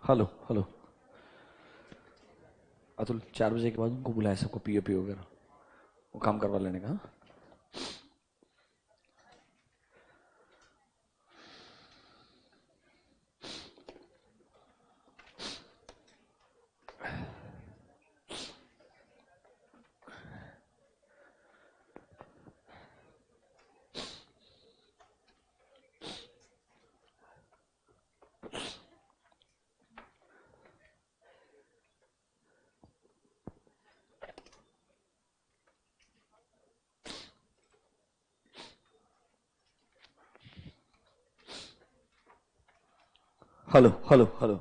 Hello hello. Atul 4 बजे के बाद उनको बुलाया, सबको पीओपी वगैरह वो काम करवा लेने का। Hello hello hello.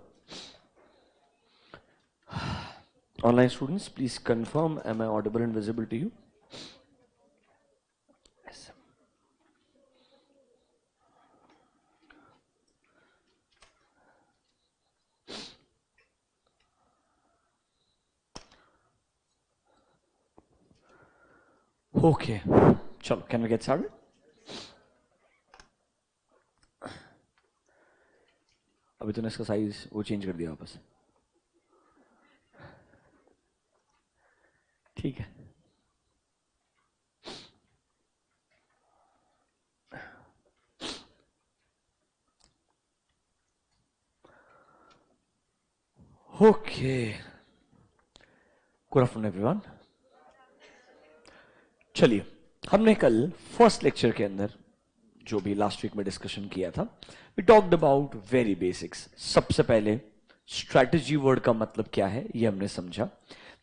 Online students please confirm, am I audible and visible to you? Okay, चलो कैन वी गेट स्टार्टेड? अभी तूने इसका साइज वो चेंज कर दिया वापस, ठीक है। Okay, good afternoon everyone. चलिए, हमने कल फर्स्ट लेक्चर के अंदर जो भी लास्ट वीक में डिस्कशन किया था, we talked about very basics. सबसे पहले स्ट्रैटेजी वर्ड का मतलब क्या है ये हमने समझा।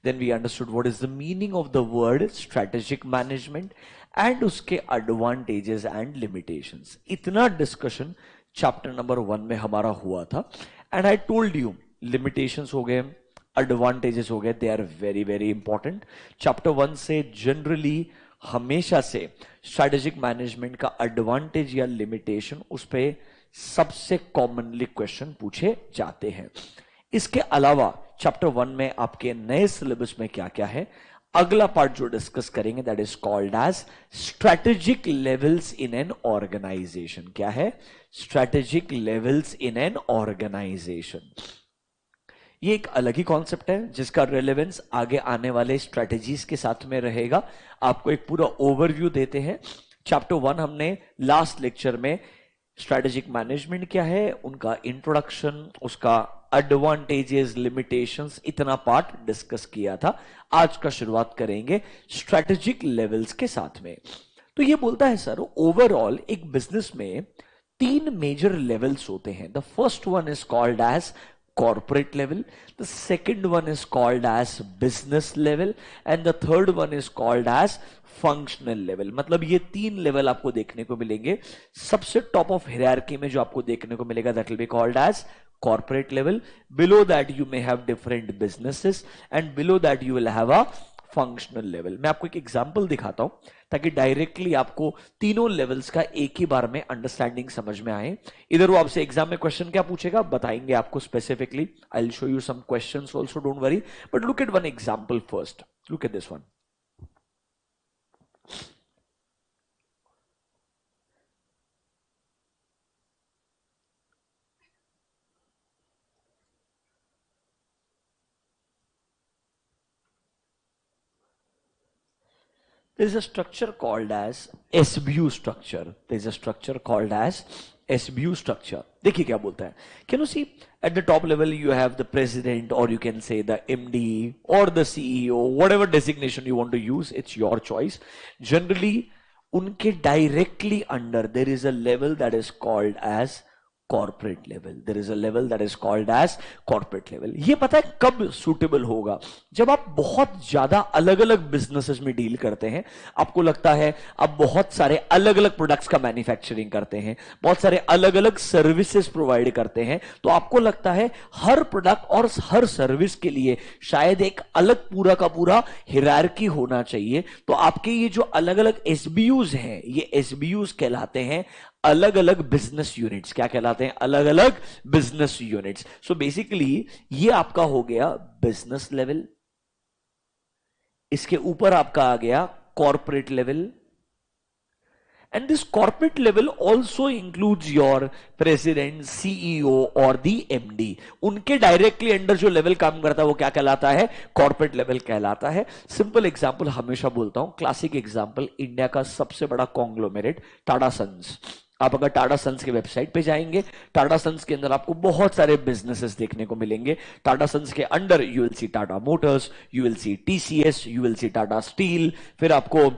Then we understood what is the meaning of the word strategic management and उसके एडवांटेजेस एंड लिमिटेशंस। इतना डिस्कशन चैप्टर नंबर 1 में हमारा हुआ था। And I told you limitations हो गए, एडवांटेजेस हो गए, they are very very important. Chapter 1 से जनरली हमेशा से स्ट्रैटेजिक मैनेजमेंट का एडवांटेज या लिमिटेशन उस पे सबसे कॉमनली क्वेश्चन पूछे जाते हैं। इसके अलावा चैप्टर 1 में आपके नए सिलेबस में क्या क्या है, अगला पार्ट जो डिस्कस करेंगे that is called as strategic levels in an organization. क्या है? Strategic levels in an organization. ये एक अलग ही कॉन्सेप्ट है जिसका रेलेवेंस आगे आने वाले स्ट्रेटेजीज के साथ में रहेगा। आपको एक पूरा ओवरव्यू देते हैं। चैप्टर 1 हमने लास्ट लेक्चर में स्ट्रेटेजिक मैनेजमेंट क्या है, उनका इंट्रोडक्शन, उसका एडवांटेजेस, लिमिटेशंस, इतना पार्ट डिस्कस किया था। आज का शुरुआत करेंगे स्ट्रेटेजिक लेवल्स के साथ में। तो ये बोलता है सर, ओवरऑल एक बिजनेस में 3 मेजर लेवल्स होते हैं। The first one is called as corporate level, the second one is called as business level and the third one is called as functional level। मतलब ये 3 लेवल आपको देखने को मिलेंगे। सबसे टॉप ऑफ हायरार्की में जो आपको देखने को मिलेगा that will be called as corporate level. Below that you may have different businesses and below that you will have a functional level. मैं आपको एक एग्जांपल दिखाता हूं ताकि डायरेक्टली आपको तीनों लेवल्स का एक ही बार में अंडरस्टैंडिंग समझ में आए। इधर वो आपसे एग्जाम में क्वेश्चन क्या पूछेगा बताएंगे आपको specifically. I will show you some questions also, don't worry, but look at one example first. Look at this one. There is a structure called as SBU structure. There is a structure called as SBU structure. देखिए क्या बोलता है। Can you see at the top level you have the president or you can say the MD or the CEO, whatever designation you want to use, it's your choice. Generally, उनके directly under there is a level that is called as corporate level. There is a level that is called as corporate level. ये पता है कब suitable होगा? जब आप बहुत ज्यादा अलग अलग बिजनेसेस में डील करते हैं। आपको लगता है आप बहुत सारे अलग अलग प्रोडक्ट्स का मैन्युफैक्चरिंग करते हैं, बहुत सारे अलग अलग सर्विसेज प्रोवाइड करते हैं, तो आपको लगता है हर प्रोडक्ट और हर सर्विस के लिए शायद एक अलग पूरा का पूरा हायरार्की होना चाहिए। तो आपके ये जो अलग अलग एसबीयूज हैं, ये एसबीयूज कहलाते हैं अलग अलग बिजनेस यूनिट्स। क्या कहलाते हैं? अलग अलग बिजनेस यूनिट्स। सो बेसिकली ये आपका हो गया बिजनेस लेवल, इसके ऊपर आपका आ गया corporate level, And this corporate level also includes your president, CEO और the MD. उनके डायरेक्टली अंडर जो लेवल काम करता है वो क्या कहलाता है? कॉर्पोरेट लेवल कहलाता है. सिंपल एग्जांपल हमेशा बोलता हूं, क्लासिक एग्जांपल, इंडिया का सबसे बड़ा कॉन्ग्लोमेरेट टाटा सन्स. आप अगर टाटा सन्स की वेबसाइट पे जाएंगे, टाटा सन्स के अंदर आपको बहुत सारे बिजनेसेस देखने को मिलेंगे. टाटा सन्स के under you will see Tata Motors, you will see TCS, you will see Tata Steel, फिर आपको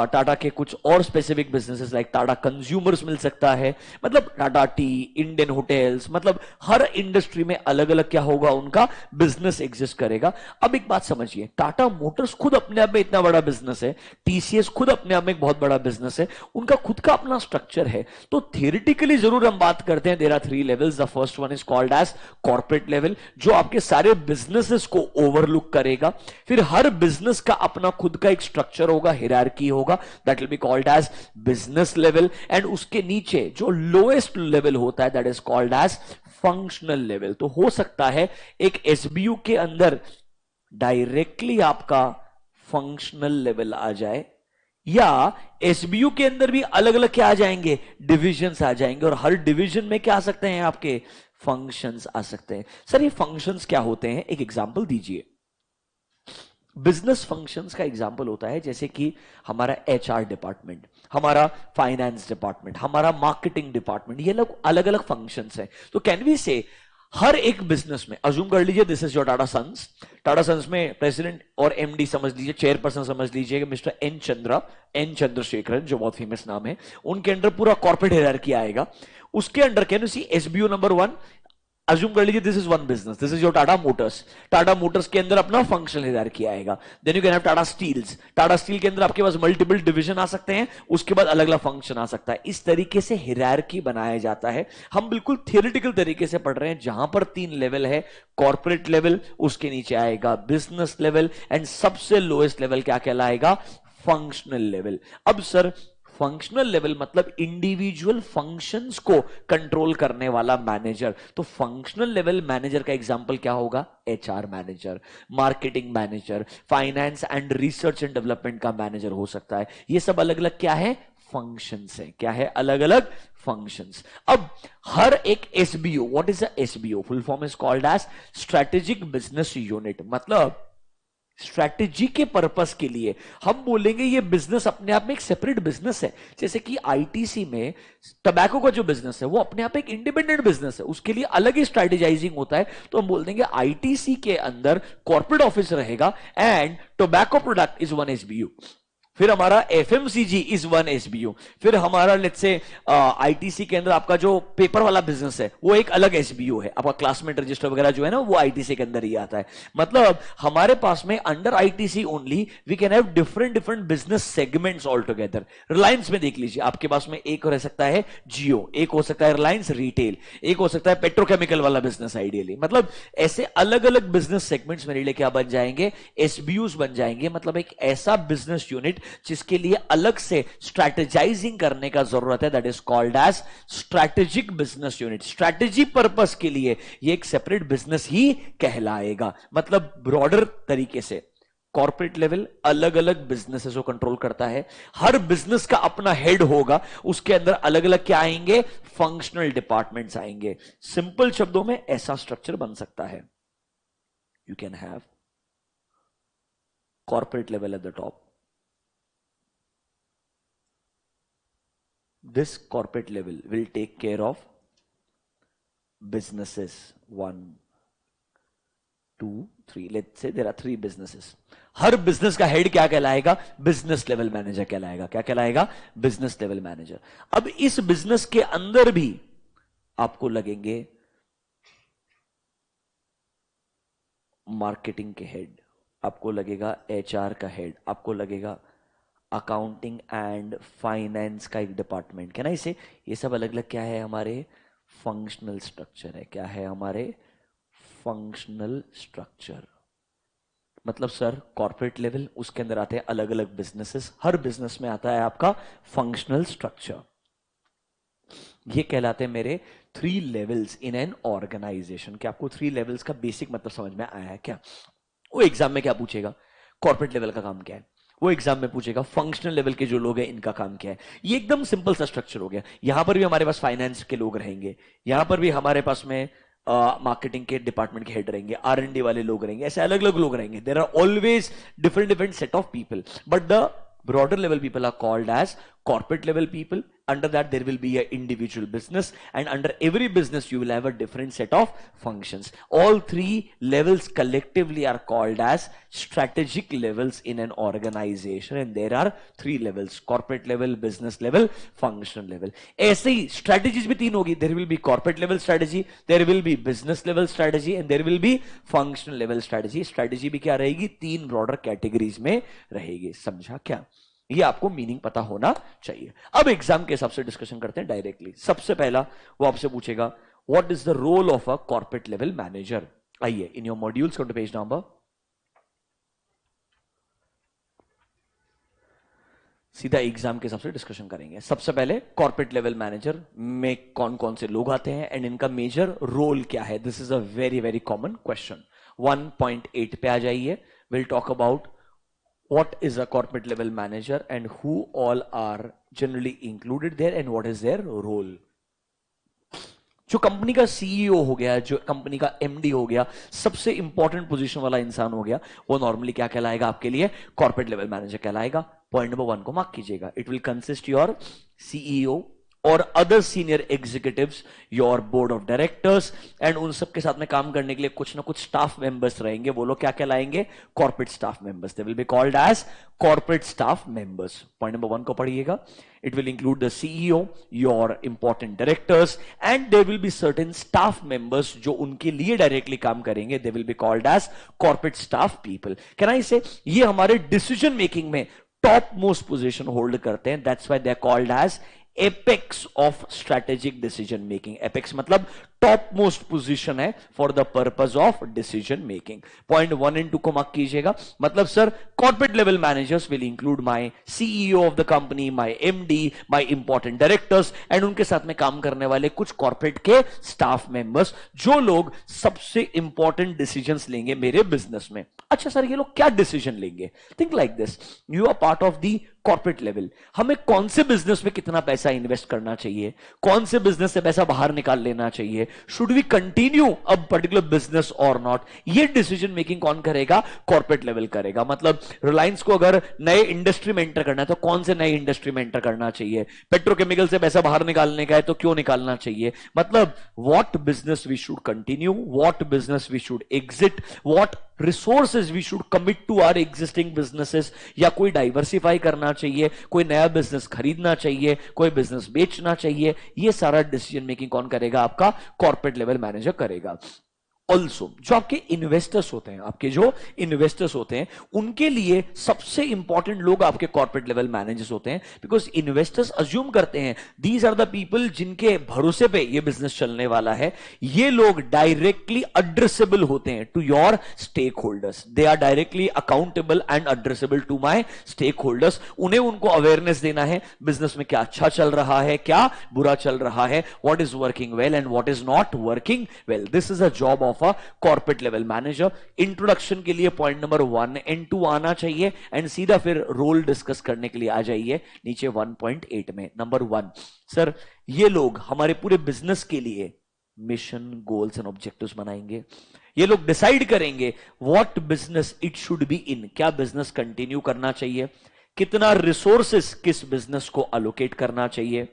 टाटा के कुछ और specific businesses like Tata consumers मिल सकता है. मतलब टाटा टी, इंडियन होटल्स, मतलब हर इंडस्ट्री में अलग अलग क्या होगा, उनका बिजनेस एग्जिस्ट करेगा. अब एक बात समझिए, टाटा मोटर्स खुद अपने आप में इतना बड़ा बिजनेस है, टीसीएस खुद अपने आप में एक बहुत बड़ा बिजनेस है, उनका खुद का अपना स्ट्रक्चर है. तो थियोरेटिकली जरूर हम बात करते हैं, there are 3 levels. The first one is called as corporate level, जो आपके सारे बिजनेसेस को ओवरलुक करेगा. फिर हर बिजनेस का अपना खुद का एक स्ट्रक्चर होगा, हायरार्की होगा, that will be called as business level. And उसके नीचे जो लोएस्ट लेवल होता है, that is called as functional level. तो हो सकता है एक एसबीयू के अंदर डायरेक्टली आपका फंक्शनल लेवल आ जाए, या एसबीयू के अंदर भी अलग अलग क्या आ जाएंगे, डिविजन्स आ जाएंगे, और हर डिवीजन में क्या आ सकते हैं आपके, फंक्शंस आ सकते हैं. सर ये फंक्शंस क्या होते हैं, एक एग्जांपल दीजिए. बिजनेस फंक्शंस का एग्जांपल होता है जैसे कि हमारा एचआर डिपार्टमेंट, हमारा फाइनेंस डिपार्टमेंट, हमारा मार्केटिंग डिपार्टमेंट, ये लोग अलग अलग फंक्शंस हैं. तो कैन वी से हर एक बिजनेस में, अज्यूम कर लीजिए this is your Tata Sons. Tata Sons में प्रेसिडेंट और एमडी समझ लीजिए, चेयरपर्सन समझ लीजिए मिस्टर एन चंद्रशेखरन, जो बहुत फेमस नाम है. उनके अंडर पूरा कॉर्पोरेट हायरार्की आएगा. उसके under can you see SBO number 1, assume कर लीजिए this is one business, this is your Tata Motors. Tata Motors के अंदर अपना फंक्शनल हायरार्की आएगा. Then you can have Tata Steels. Tata Steel के अंदर आपके पास मल्टीपल डिवीजन आ सकते हैं, उसके बाद अलग अलग फंक्शन आ सकता है. इस तरीके से हायरार्की बनाया जाता है. हम बिल्कुल थियोरेटिकल तरीके से पढ़ रहे हैं, जहां पर 3 लेवल है, कॉर्पोरेट लेवल, उसके नीचे आएगा बिजनेस लेवल, एंड सबसे लोएस्ट लेवल क्या कहलाएगा, फंक्शनल लेवल. अब सर फंक्शनल लेवल मतलब इंडिविजुअल फंक्शंस को कंट्रोल करने वाला मैनेजर. तो फंक्शनल लेवल मैनेजर का एग्जांपल क्या होगा, HR manager, marketing manager, finance and research and development का मैनेजर हो सकता है. ये सब अलग अलग क्या है, फंक्शंस है. क्या है, अलग अलग फंक्शंस. अब हर एक SBO, what is a SBO, full form is called as strategic business unit. मतलब स्ट्रैटेजी के पर्पस के लिए हम बोलेंगे ये बिजनेस अपने आप में एक सेपरेट बिजनेस है. जैसे कि आईटीसी में टबैको का जो बिजनेस है वो अपने आप एक इंडिपेंडेंट बिजनेस है, उसके लिए अलग ही स्ट्रैटेजाइजिंग होता है. तो हम बोल देंगे आईटीसी के अंदर कॉर्पोरेट ऑफिस रहेगा and tobacco product is one SBU. फिर हमारा एफएमसीजी इज वन एसबीयू. फिर हमारा लेट्स से आईटीसी के अंदर आपका जो पेपर वाला बिजनेस है वो एक अलग एसबीयू है. आपका क्लासमेट रजिस्टर वगैरह जो है ना वो आईटीसी के अंदर ही आता है. मतलब हमारे पास में under ITC only we can have different different business segments all together. Reliance में देख लीजिए, आपके पास में एक रह सकता है जियो, एक हो सकता है रिलायंस रिटेल, एक हो सकता है पेट्रोकेमिकल वाला बिजनेस आइडियली. मतलब ऐसे अलग अलग बिजनेस सेगमेंट्स मेरे लिए क्या बन जाएंगे, एसबीयूज बन जाएंगे. मतलब एक ऐसा बिजनेस यूनिट जिसके लिए अलग से स्ट्रैटेजाइजिंग करने का जरूरत है, that is called as strategic business unit. Strategy purpose के लिए ये एक सेपरेट बिजनेस ही कहलाएगा. मतलब ब्रॉडर तरीके से कॉर्पोरेट लेवल अलग अलग बिजनेसेस को कंट्रोल करता है. हर बिजनेस का अपना हेड होगा, उसके अंदर अलग अलग क्या आएंगे, फंक्शनल डिपार्टमेंट्स आएंगे. सिंपल शब्दों में ऐसा स्ट्रक्चर बन सकता है. You can have corporate level at the top. This corporate level will take care of businesses 1, 2, 3. Let's say there are 3 businesses. Her business का हेड क्या कहलाएगा, बिजनेस लेवल मैनेजर कहलाएगा. क्या कहलाएगा, बिजनेस लेवल मैनेजर. अब इस बिजनेस के अंदर भी आपको लगेंगे मार्केटिंग के हेड, आपको लगेगा एचआर का हेड, आपको लगेगा अकाउंटिंग एंड फाइनेंस का एक डिपार्टमेंट. क्या ना इसे, ये सब अलग अलग क्या है, हमारे फंक्शनल स्ट्रक्चर है. क्या है, हमारे फंक्शनल स्ट्रक्चर. मतलब सर कॉर्पोरेट लेवल, उसके अंदर आते हैं अलग अलग बिजनेसेस, हर बिजनेस में आता है आपका फंक्शनल स्ट्रक्चर. ये कहलाते हैं मेरे 3 लेवल्स इन एन ऑर्गेनाइजेशन. क्या आपको 3 लेवल्स का बेसिक मतलब समझ में आया है क्या? वो एग्जाम में क्या पूछेगा, कॉर्पोरेट लेवल का काम क्या है, वो एग्जाम में पूछेगा फंक्शनल लेवल के जो लोग हैं इनका काम क्या है। ये एकदम सिंपल सा स्ट्रक्चर हो गया। यहां पर भी हमारे पास फाइनेंस के लोग रहेंगे, यहां पर भी हमारे पास में मार्केटिंग के डिपार्टमेंट के हेड रहेंगे, R&D वाले लोग रहेंगे, ऐसे अलग अलग लोग रहेंगे। There are always different different set of people, but the broader level people are called as corporate level people. Under that there will be a individual business, and under every business you will have a different set of functions. All three levels collectively are called as strategic levels in an organization, and there are three levels: corporate level, business level, functional level. ऐसे ही strategies भी तीन होगी. There will be corporate level strategy, there will be business level strategy, and there will be functional level strategy. Strategy भी क्या रहेगी? तीन broader categories में रहेगी. समझा क्या? ये आपको मीनिंग पता होना चाहिए। अब एग्जाम के हिसाब से डिस्कशन करते हैं डायरेक्टली। सबसे पहला वो आपसे पूछेगा what is the role of a corporate level manager. आइए in your modules come to page number, सीधा एग्जाम के हिसाब से डिस्कशन करेंगे। सबसे पहले कॉर्पोरेट लेवल मैनेजर में कौन कौन से लोग आते हैं एंड इनका मेजर रोल क्या है। This is a very very common question. 1.8 पे आ जाइए। Will talk about what is a corporate level manager and who all are generally included there and what is their role. जो company का CEO हो गया, जो company का MD हो गया, सबसे इंपॉर्टेंट पोजीशन वाला इंसान हो गया, वो नॉर्मली क्या कहलाएगा आपके लिए? कॉर्पोरेट लेवल मैनेजर कहलाएगा। पॉइंट नंबर 1 को मार्क कीजिएगा। It will consist your CEO और other senior executives, your board of directors, and उन सब के साथ में काम करने के लिए कुछ ना कुछ स्टाफ मेंबर्स रहेंगे। वो लोग क्या कहलाएंगे? Corporate staff members. They will be called as corporate staff members. Point number 1 को पढ़िएगा। It will include the CEO, your important directors, and there will be certain staff members जो उनके लिए डायरेक्टली काम करेंगे। They will be called as corporate staff people. Can I say ये हमारे decision making में टॉप मोस्ट पोजीशन होल्ड करते हैं। That's why they are called as apex of strategic decision making. Apex मतलब टॉप मोस्ट पोजीशन है for the purpose of decision making. Point 1 and 2 को mark कीजिएगा। मतलब sir corporate level managers will include my CEO of the company, my MD, my important directors, and उनके साथ में काम करने वाले कुछ कॉर्पोरेट के स्टाफ मेंबर्स, जो लोग सबसे इंपॉर्टेंट डिसीजंस लेंगे मेरे बिजनेस में। अच्छा सर ये लोग क्या डिसीजन लेंगे? Think like this, you are part of the corporate level. हमें कौन से बिजनेस में कितना पैसा इन्वेस्ट करना चाहिए, कौन से बिजनेस से पैसा बाहर निकाल लेना चाहिए, should we continue a particular business और नॉट, ये डिसीजन मेकिंग कौन करेगा? कॉर्पोरेट लेवल करेगा। मतलब रिलायंस को अगर नए इंडस्ट्री में एंटर करना है तो कौन से नए इंडस्ट्री में एंटर करना चाहिए, पेट्रोकेमिकल से पैसा बाहर निकालने का है तो क्यों निकालना चाहिए, मतलब what business we should continue, what business we should exit, what resources we should commit to our existing businesses, या कोई डाइवर्सिफाई करना चाहिए, कोई नया बिजनेस खरीदना चाहिए, कोई बिजनेस बेचना चाहिए, ये सारा डिसीजन मेकिंग कौन करेगा? आपका कॉर्पोरेट लेवल मैनेजर करेगा। ऑल्सो जो आपके इन्वेस्टर्स होते हैं, आपके जो इन्वेस्टर्स होते हैं, उनके लिए सबसे इंपॉर्टेंट लोग आपके कॉर्पोरेट लेवल मैनेजर्स होते हैं। बिकॉज इन्वेस्टर्स अज्यूम करते हैं दीज आर द पीपल जिनके भरोसे पे ये बिजनेस चलने वाला है। ये लोग डायरेक्टली एड्रेसेबल होते हैं to your stake holders. They are directly accountable and addressable to my stake holders. उन्हें उनको अवेयरनेस देना है बिजनेस में क्या अच्छा चल रहा है, क्या बुरा चल रहा है, what is working well and what is not working well. This is a job of corporate level manager. Introduction के लिए पॉइंट नंबर 1 एंड 2 आना चाहिए, एंड सीधा फिर रोल डिस्कस करने के लिए आ जाइए नीचे 1.8 में। नंबर 1, सर ये लोग हमारे पूरे बिजनेस के लिए मिशन, गोल्स एंड ऑब्जेक्टिव्स बनाएंगे। ये लोग डिसाइड करेंगे what business it should be in, क्या बिजनेस कंटिन्यू करना चाहिए, कितना रिसोर्सेस किस बिजनेस को अलोकेट करना चाहिए।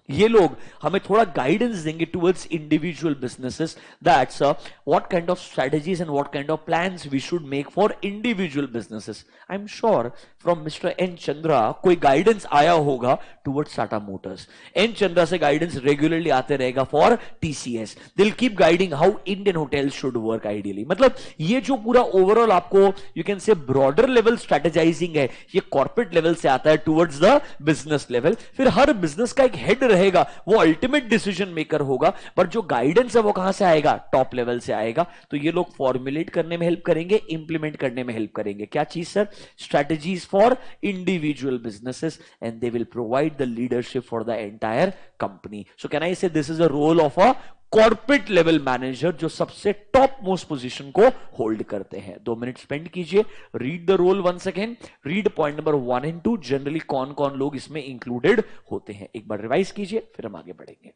ये लोग हमें थोड़ा गाइडेंस देंगे towards individual businesses, that's what kind of strategies and what kind of plans we should make for individual businesses. I am sure from mister N Chandra कोई गाइडेंस आया होगा towards Tata Motors. N Chandra से गाइडेंस रेगुलरली आते रहेगा for TCS. They will keep guiding how Indian hotels should work ideally. मतलब ये जो पूरा ओवरऑल आपको you can say broader level strategizing है, ये कॉर्पोरेट लेवल से आता है टुवर्ड्स द बिजनेस लेवल। फिर हर बिजनेस का एक हेड रहेगा, वो अल्टीमेट डिसीजन मेकर होगा, पर जो गाइडेंस है वो कहां से आएगा? टॉप लेवल से आएगा। तो ये लोग फॉर्मुलेट करने में हेल्प करेंगे, इंप्लीमेंट करने में हेल्प करेंगे। क्या चीज sir? Strategies for individual businesses, and they will provide the leadership for the entire company. So can I say this is a role of a corporate level manager जो सबसे top most position को hold करते हैं। 2 minute spend कीजिए, read the role once again, read point number 1 and 2, generally कौन कौन लोग इसमें इंक्लूडेड होते हैं एक बार रिवाइज कीजिए, फिर हम आगे बढ़ेंगे।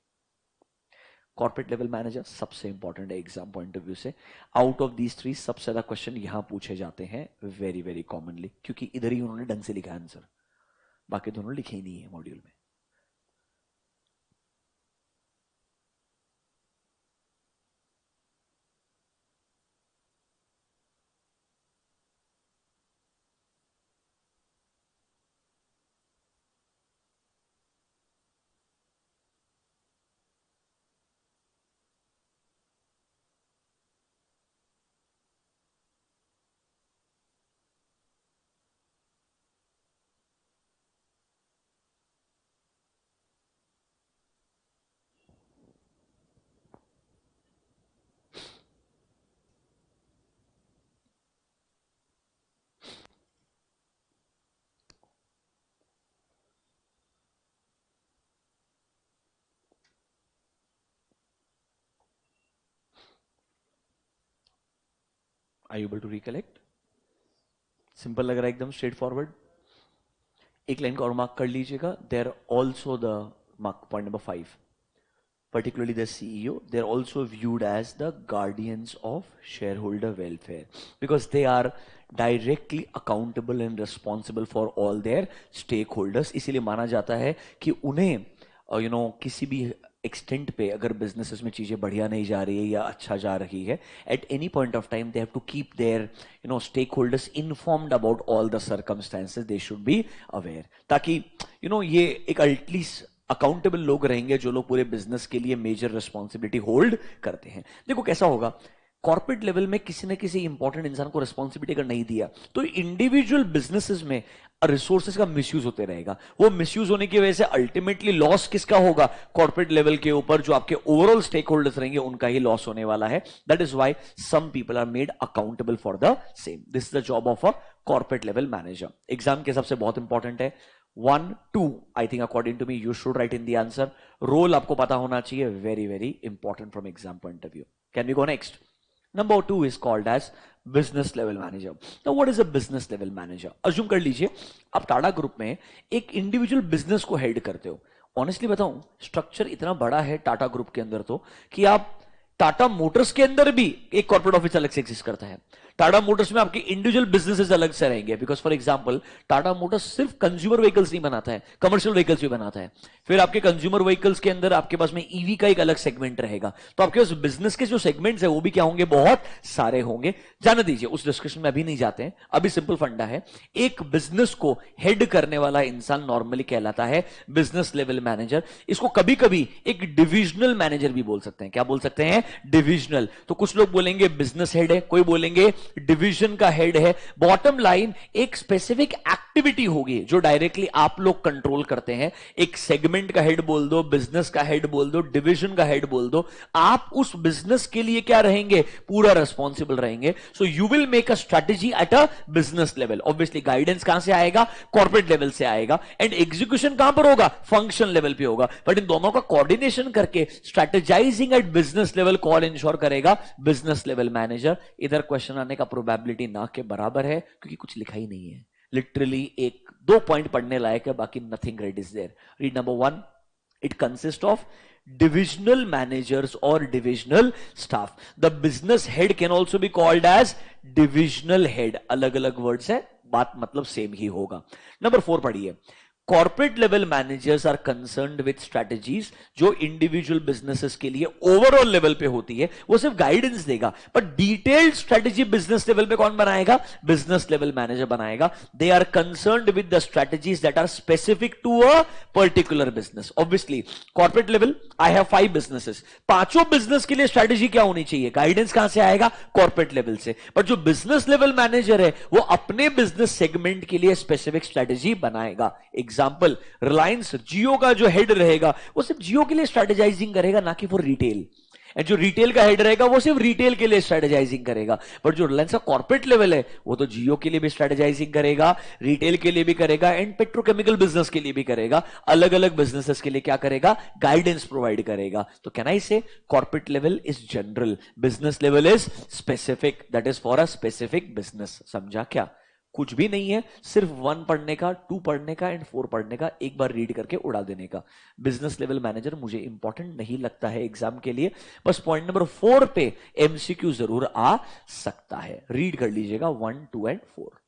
कॉर्पोरेट लेवल मैनेजर सबसे इंपॉर्टेंट है एग्जाम पॉइंट ऑफ व्यू से। आउट ऑफ दीज 3 सबसे ज्यादा क्वेश्चन यहां पूछे जाते हैं वेरी वेरी कॉमनली, क्योंकि इधर ही उन्होंने ढंग से लिखा आंसर, बाकी दोनों लिखे ही नहीं है मॉड्यूल में। Are you able to recollect? Simple लग रहा है, एकदम स्ट्रेट फॉरवर्ड। एक लाइन को और मार्क कर लीजिएगा, there also the mark point number 5, particularly the CEO, they're also viewed as the guardians of shareholder welfare because they are directly accountable and responsible for all their stakeholders। इसीलिए माना जाता है कि उन्हें किसी भी एक्सटेंट पे अगर बिजनेसेस में चीजें बढ़िया नहीं जा रही है या अच्छा जा रही है, at any point of time they have to keep their stake holders informed about all the circumstances, they should be aware, ताकि ये एक एटलीस्ट अकाउंटेबल लोग रहेंगे जो लोग पूरे बिजनेस के लिए मेजर रिस्पॉन्सिबिलिटी होल्ड करते हैं। देखो कैसा होगा, कॉर्पोरेट लेवल में किसी न किसी इंपॉर्टेंट इंसान को रिस्पॉन्सिबिलिटी अगर नहीं दिया तो इंडिविजुअल बिजनेसेस में रिसोर्सेज का मिसयूज होते रहेगा। वो मिसयूज होने की वजह से अल्टीमेटली लॉस किसका होगा, कॉर्पोरेट लेवल के ऊपर जो आपके ओवरऑल स्टेक होल्डर्स रहेंगे उनका ही लॉस होने वाला है। That is why some people are made accountable for the same. This is the job of a corporate level manager. Exam के हिसाब से बहुत इंपॉर्टेंट है। 1, 2 I think according to me you should write in the answer. Role आपको पता होना चाहिए, very very important from exam point of view. Can we go next? Number 2 is called as business level manager. Now what is a business level manager? Assume कर लीजिए आप Tata group में एक individual business को हेड करते हो। Honestly बताऊं, structure इतना बड़ा है टाटा ग्रुप के अंदर तो कि आप टाटा मोटर्स के अंदर भी एक कॉर्पोरेट ऑफिस अलग से एग्जिस्ट करता है। टाटा मोटर्स में आपके इंडिविजुअल बिजनेसेस अलग से रहेंगे, because for example Tata Motors सिर्फ कंज्यूमर व्हीकल्स नहीं बनाता है, कमर्शियल व्हीकल्स भी बनाता है। फिर आपके कंज्यूमर व्हीकल्स के अंदर आपके पास में ईवी का एक अलग सेगमेंट रहेगा। तो आपके पास बिजनेस के जो सेगमेंट्स है वो भी क्या होंगे, बहुत सारे होंगे। जाने दीजिए, उस डिस्कशन में अभी नहीं जाते हैं। अभी सिंपल फंडा है, एक बिजनेस को हेड करने वाला इंसान नॉर्मली कहलाता है बिजनेस लेवल मैनेजर। इसको कभी कभी एक डिविजनल मैनेजर भी बोल सकते हैं। क्या बोल सकते हैं? डिविजनल। तो कुछ लोग बोलेंगे बिजनेस हेड है, कोई बोलेंगे डिवीजन का हेड है। बॉटम लाइन, एक स्पेसिफिक एक्टिविटी होगी जो डायरेक्टली आप लोग कंट्रोल करते हैं। एक सेगमेंट का हेड बोल दो, बिजनेस का हेड बोल दो, डिवीजन का हेड बोल दो। आप उस बिजनेस के लिए क्या रहेंगे, पूरा रिस्पॉन्सिबल रहेंगे। So you will make a strategy at a business level. Obviously guidance कहां से आएगा, कॉर्पोरेट लेवल से आएगा, एंड एग्जीक्यूशन कहां पर होगा, फंक्शन लेवल पे होगा। बट इन दोनों का कोऑर्डिनेशन करके स्ट्रेटेजाइजिंग एट बिजनेस लेवल कौन इंश्योर करेगा, बिजनेस लेवल मैनेजर। इधर क्वेश्चन आने का प्रोबेबिलिटी ना के बराबर है, क्योंकि कुछ लिखा ही नहीं है। लिटरली 1-2 पॉइंट पढ़ने लायक है, बाकी nothing read is there. Read number 1, it consist of divisional managers or divisional staff. The business head can also be called as divisional head. अलग अलग वर्ड्स है, बात मतलब सेम ही होगा। नंबर 4 पढ़िए। Corporate level managers are concerned with strategies जो individual businesses के लिए ओवरऑल लेवल पे होती है, वो सिर्फ गाइडेंस देगा, but detailed strategy business level पे कौन बनाएगा, बिजनेस लेवल मैनेजर बनाएगा। They are concerned with the strategies that are specific to a particular business. Obviously corporate level, I have 5 businesses, पांचों बिजनेस के लिए स्ट्रेटजी क्या होनी चाहिए, गाइडेंस कहां से आएगा, कॉर्पोरेट लेवल से। बट जो बिजनेस लेवल मैनेजर है वो अपने बिजनेस सेगमेंट के लिए स्पेसिफिक स्ट्रेटजी बनाएगा। एग्जाम्पल, रिलायंस जियो का जो हेड रहेगा वो सिर्फ जियो के लिए स्ट्रेटेजाइजिंग करेगा, ना कि फॉर रिटेल। एंड जो रिटेल का हेड रहेगा वो सिर्फ रिटेल के लिए स्ट्रेटेजाइजिंग करेगा, बट जो रिलायंस का कॉर्पोरेट लेवल है वो तो जियो के लिए भी स्ट्रेटेजाइजिंग करेगा, रिटेल के लिए भी करेगा एंड पेट्रोकेमिकल बिजनेस के लिए भी करेगा, अलग अलग बिजनेसेस के लिए क्या करेगा, गाइडेंस प्रोवाइड करेगा। तो कैन आई से corporate level is general, business level is specific, that is for a specific business. समझा क्या? कुछ भी नहीं है, सिर्फ 1 पढ़ने का, 2 पढ़ने का एंड 4 पढ़ने का, एक बार रीड करके उड़ा देने का। बिजनेस लेवल मैनेजर मुझे इंपॉर्टेंट नहीं लगता है एग्जाम के लिए, बस पॉइंट नंबर 4 पे एमसीक्यू जरूर आ सकता है। रीड कर लीजिएगा 1, 2 and 4।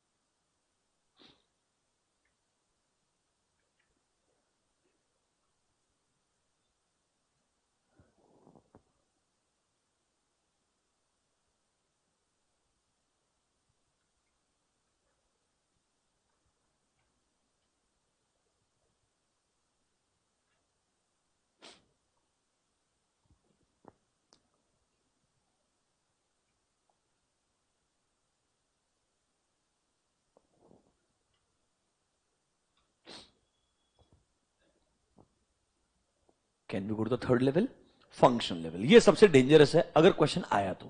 Can be go to the third level, function level. ये सबसे डेंजरस है अगर क्वेश्चन आया तो।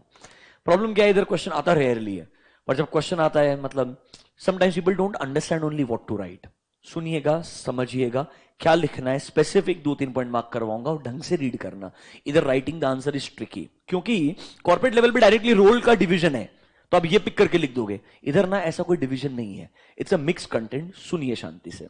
प्रॉब्लम क्या है, इधर क्वेश्चन आता रेयरली है, पर जब क्वेश्चन आता है मतलब sometimes people don't understand only what to write. सुनिएगा, समझिएगा क्या लिखना है, स्पेसिफिक 2-3 पॉइंट मार्क करवाऊंगा और ढंग से रीड करना। इधर writing the answer is tricky, क्योंकि कॉर्पोरेट लेवल पे डायरेक्टली रोल का डिवीजन है, तो अब ये पिक करके लिख दोगे। इधर ना ऐसा कोई डिवीजन नहीं है, इट्स अ मिक्स कंटेंट। सुनिए शांति से।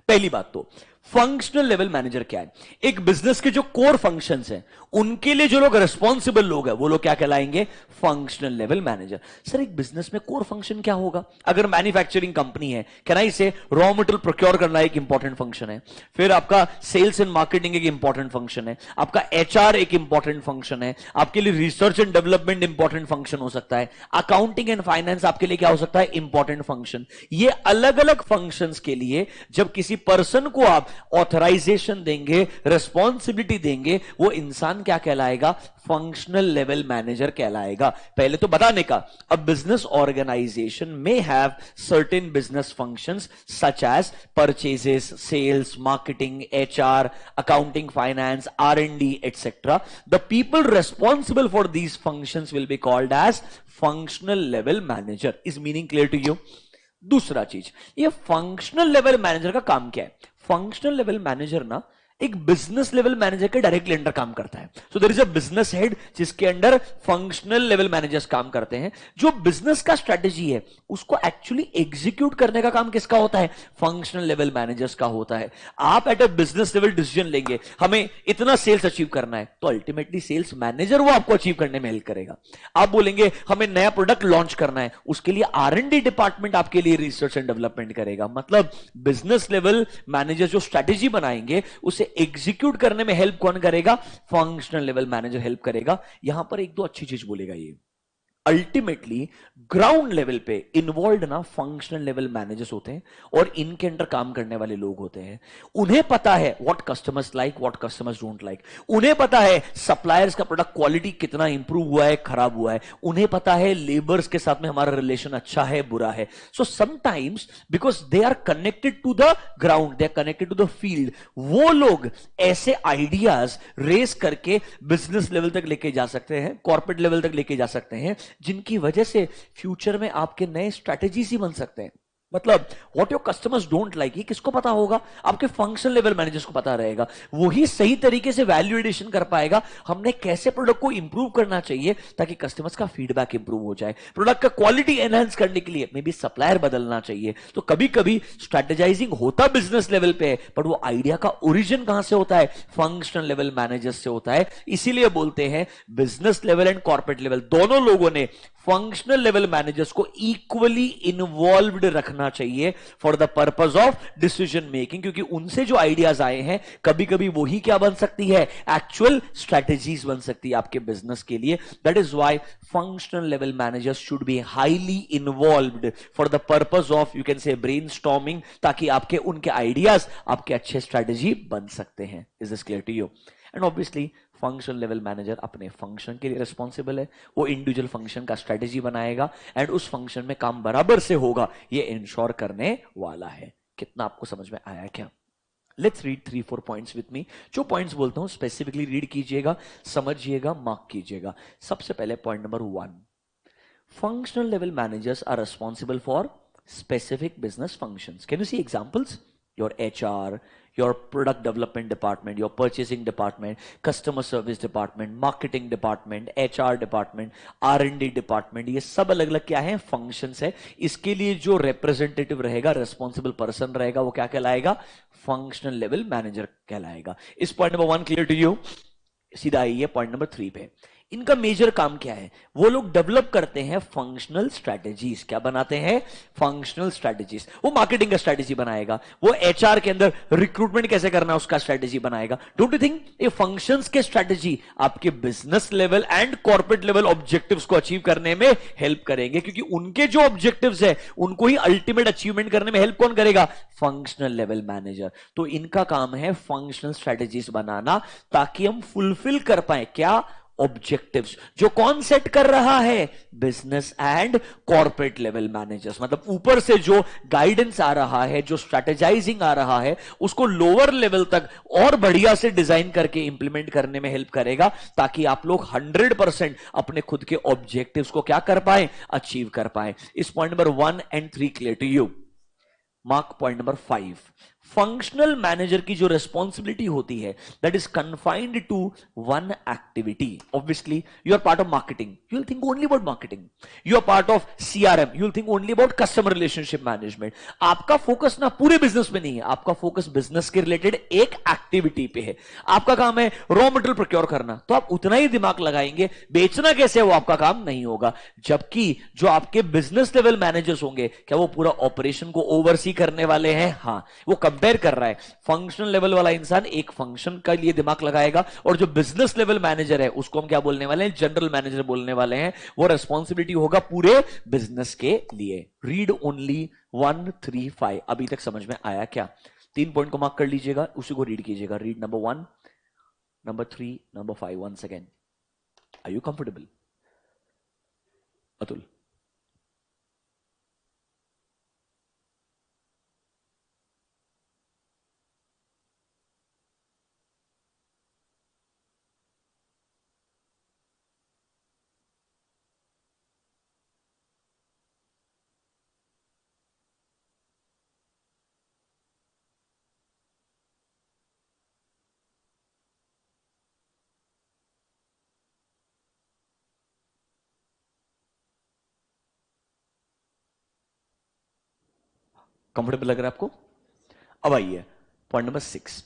पहली बात तो फंक्शनल लेवल मैनेजर क्या है? एक बिजनेस के जो कोर फंक्शंस हैं उनके लिए जो लोग रिस्पॉन्सिबल लोग हैं वो लोग क्या कहलाएंगे? Functional level manager. सर एक बिजनेस में कोर फंक्शन क्या होगा? अगर मैन्युफैक्चरिंग कंपनी है, can I say raw material procure करना एक इंपॉर्टेंट फंक्शन है, फिर आपका सेल्स एंड मार्केटिंग एक इंपॉर्टेंट फंक्शन है, आपका एचआर एक इंपॉर्टेंट फंक्शन है, आपके लिए research and development important function हो सकता है, अकाउंटिंग एंड फाइनेंस आपके लिए क्या हो सकता है? Important function. ये अलग अलग फंक्शंस के लिए जब किसी पर्सन को आप ऑथराइजेशन देंगे, रिस्पॉन्सिबिलिटी देंगे, वो इंसान क्या कहलाएगा? फंक्शनल लेवल मैनेजर कहलाएगा। पहले तो बताने का, अ बिजनेस ऑर्गेनाइजेशन में have certain business functions such as purchases, sales, marketing, HR, accounting, finance, R&D, etc. The people responsible for these functions will be called as functional level manager. Is meaning clear to you? दूसरा चीज, ये functional level manager का काम क्या है? Functional level manager ना एक business level manager के डायरेक्टली अंडर काम करता है। So there is a business head जिसके अंडर फंक्शनल लेवल मैनेजर्स काम करते हैं। जो बिजनेस का स्ट्रेटेजी है उसको एक्चुअली एग्जीक्यूट करने का काम किसका होता है? फंक्शनल लेवल मैनेजर्स का होता है। आप at a business level decision लेंगे, हमें इतना सेल्स अचीव करना है, तो अल्टीमेटली सेल्स मैनेजर वो आपको अचीव करने में हेल्प करेगा। आप बोलेंगे हमें नया प्रोडक्ट लॉन्च करना है, उसके लिए R&D डिपार्टमेंट आपके लिए रिसर्च एंड डेवलपमेंट करेगा। मतलब बिजनेस लेवल मैनेजर जो स्ट्रेटेजी बनाएंगे उसे एग्जीक्यूट करने में हेल्प कौन करेगा? फंक्शनल लेवल मैनेजर हेल्प करेगा। यहां पर एक दो अच्छी चीज बोलेगा ये, अल्टीमेटली ग्राउंड लेवल पे इन्वॉल्व ना फंक्शनल लेवल मैनेजर्स होते हैं और इनके अंडर काम करने वाले लोग होते हैं। उन्हें पता है what customers like, what customers don't like. उन्हें पता है सप्लायर्स का प्रोडक्ट क्वालिटी कितना इंप्रूव हुआ है, खराब हुआ है। उन्हें पता है लेबर्स के साथ में हमारा रिलेशन अच्छा है, बुरा है। So sometimes because they are connected to the ground, they are connected to the field, वो लोग ऐसे आइडियाज रेस करके बिजनेस लेवल तक लेके जा सकते हैं, कॉर्पोरेट लेवल तक लेके जा सकते हैं, जिनकी वजह से फ्यूचर में आपके नए स्ट्रैटेजीज ही बन सकते हैं। मतलब what your customers don't like, ये किसको पता होगा? आपके फंक्शनल लेवल मैनेजर्स को पता रहेगा। वही सही तरीके से वैल्यू एडिशन कर पाएगा, हमने कैसे प्रोडक्ट को इंप्रूव करना चाहिए ताकि कस्टमर्स का फीडबैक इंप्रूव हो जाए। प्रोडक्ट का क्वालिटी एनहांस करने के लिए मे बी सप्लायर बदलना चाहिए। तो कभी कभी स्ट्रैटेजाइजिंग होता बिजनेस लेवल पे है, पर वो आइडिया का ओरिजिन कहां से होता है? फंक्शनल लेवल मैनेजर्स से होता है। इसीलिए बोलते हैं business level and corporate level दोनों लोगों ने फंक्शनल लेवल मैनेजर्स को इक्वली इन्वॉल्व्ड रखना चाहिए for the purpose of decision making, क्योंकि उनसे जो आइडियाज आए हैं कभी कभी वही क्या बन सकती है? एक्चुअल स्ट्रेटेजीज बन सकती है आपके बिजनेस के लिए। That is why functional level managers should be highly involved for the purpose of you can से ब्रेनस्टॉर्मिंग, ताकि आपके उनके आइडियाज आपके अच्छे स्ट्रेटेजी बन सकते हैं। Is this clear to you? And obviously function level manager अपने फंक्शन के लिए रिस्पॉन्सिबल है, वो इंडिविजुअल फंक्शन का स्ट्रेटेजी बनाएगा एंड उस फंक्शन में काम बराबर से होगा, ये इंश्योर करने वाला है। कितना आपको समझ में आया क्या? Let's read 3-4 points with me. जो पॉइंट्स बोलता हूं स्पेसिफिकली रीड कीजिएगा, समझिएगा, मार्क कीजिएगा। सबसे पहले point number 1, functional level managers are responsible for specific business functions. Can you see examples? Your HR, your product development department, your purchasing department, customer service department, marketing department, HR department, R&D department, ये सब अलग अलग क्या है, functions है। इसके लिए जो representative रहेगा, responsible person रहेगा, वो क्या कहलाएगा, functional level manager कहलाएगा। इस point number 1 clear to you? सीधा आइए पॉइंट नंबर 3 पे। इनका मेजर काम क्या है? वो लोग डेवलप करते हैं फंक्शनल स्ट्रेटेजीज। क्या बनाते हैं? Functional strategies. वो मार्केटिंग का स्ट्रेटेजी बनाएगा, वो एचआर के अंदर रिक्रूटमेंट कैसे करना है उसका स्ट्रेटेजी बनाएगा। डोंट यू थिंक ये फंक्शंस के स्ट्रेटेजी आपके business level and corporate level objectives को अचीव करने में हेल्प करेंगे? क्योंकि उनके जो ऑब्जेक्टिव्स है उनको ही अल्टीमेट अचीवमेंट करने में हेल्प कौन करेगा? Functional level manager. तो इनका काम है फंक्शनल स्ट्रेटेजीज बनाना, ताकि हम फुलफिल कर पाए क्या? ऑब्जेक्टिव्स। जो कौन सेट कर रहा है? Business and corporate level managers. मतलब ऊपर से जो गाइडेंस आ रहा है, जो स्ट्रेटेजाइजिंग आ रहा है, उसको लोअर लेवल तक और बढ़िया से डिजाइन करके इंप्लीमेंट करने में हेल्प करेगा, ताकि आप लोग 100% अपने खुद के ऑब्जेक्टिव्स को क्या कर पाए? अचीव कर पाए। इस point number 1 and 3 clear to you? Mark point number 5। Functional manager की जो रिस्पॉन्सिबिलिटी होती है, that is confined to one activity. Obviously you are part of marketing, you will think only about marketing. You are part of CRM, you will think only about customer relationship management. आपका focus ना पूरे business में नहीं है, आपका focus business के related एक activity पे है। आपका काम है रॉ मटेरियल प्रोक्योर करना, तो आप उतना ही दिमाग लगाएंगे। बेचना कैसे है वो आपका काम नहीं होगा। जबकि जो आपके बिजनेस लेवल मैनेजर्स होंगे, क्या वो पूरा ऑपरेशन को ओवरसी करने वाले हैं? हाँ, वो कंपेयर कर रहा है। फंक्शनल लेवल वाला इंसान एक फंक्शन का लिए दिमाग लगाएगा, और जो बिजनेस लेवल मैनेजर है उसको हम क्या बोलने वाले हैं? जनरल मैनेजर बोलने वाले हैं। वो रेस्पॉन्सिबिलिटी होगा पूरे बिजनेस के लिए। Read only 1-3-5। अभी तक समझ में आया क्या? 3 पॉइंट को मार्क कर लीजिएगा, उसी को रीड कीजिएगा। Read number 1, number 3, number 5 once again. Are you comfortable? Atul? Comfortable लग रहा है आपको? अब आइए point number 6।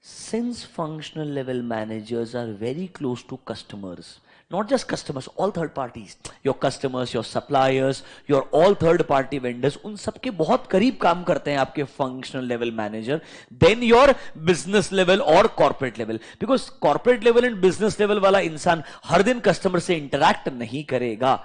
Since functional level managers are very close to customers, not just customers, all third parties, your customers, your suppliers, your all third party vendors, उन सबके बहुत करीब काम करते हैं आपके functional level manager, then your business level और corporate level, because corporate level and business level वाला इंसान हर दिन customer से interact नहीं करेगा।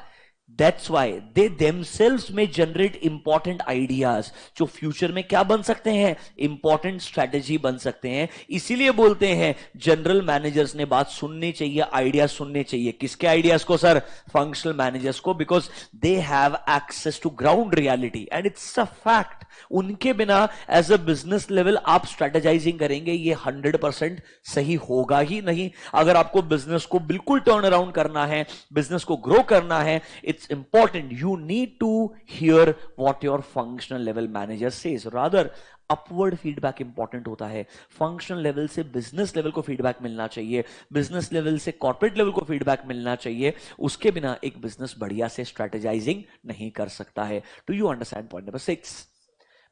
That's why they themselves may generate important ideas जो फ्यूचर में क्या बन सकते हैं? इंपॉर्टेंट स्ट्रेटेजी बन सकते हैं। इसीलिए बोलते हैं जनरल मैनेजर्स ने बात सुननी चाहिए, आइडियाज सुनने चाहिए। किसके आइडियाज को सर? फंक्शनल मैनेजर्स को, because they have access to ground reality and it's a fact. उनके बिना एज अ बिजनेस लेवल आप स्ट्रेटेजाइजिंग करेंगे, ये 100% सही होगा ही नहीं। अगर आपको बिजनेस को बिल्कुल टर्न अराउंड करना है, बिजनेस को ग्रो करना है, it's important you need to hear what your functional level manager says. Rather upward feedback important होता है। फंक्शनल लेवल से बिजनेस लेवल को फीडबैक मिलना चाहिए, बिजनेस लेवल से कॉर्पोरेट लेवल को फीडबैक मिलना चाहिए। उसके बिना एक बिजनेस बढ़िया से स्ट्रेटेजाइजिंग नहीं कर सकता है। Do you understand point number 6?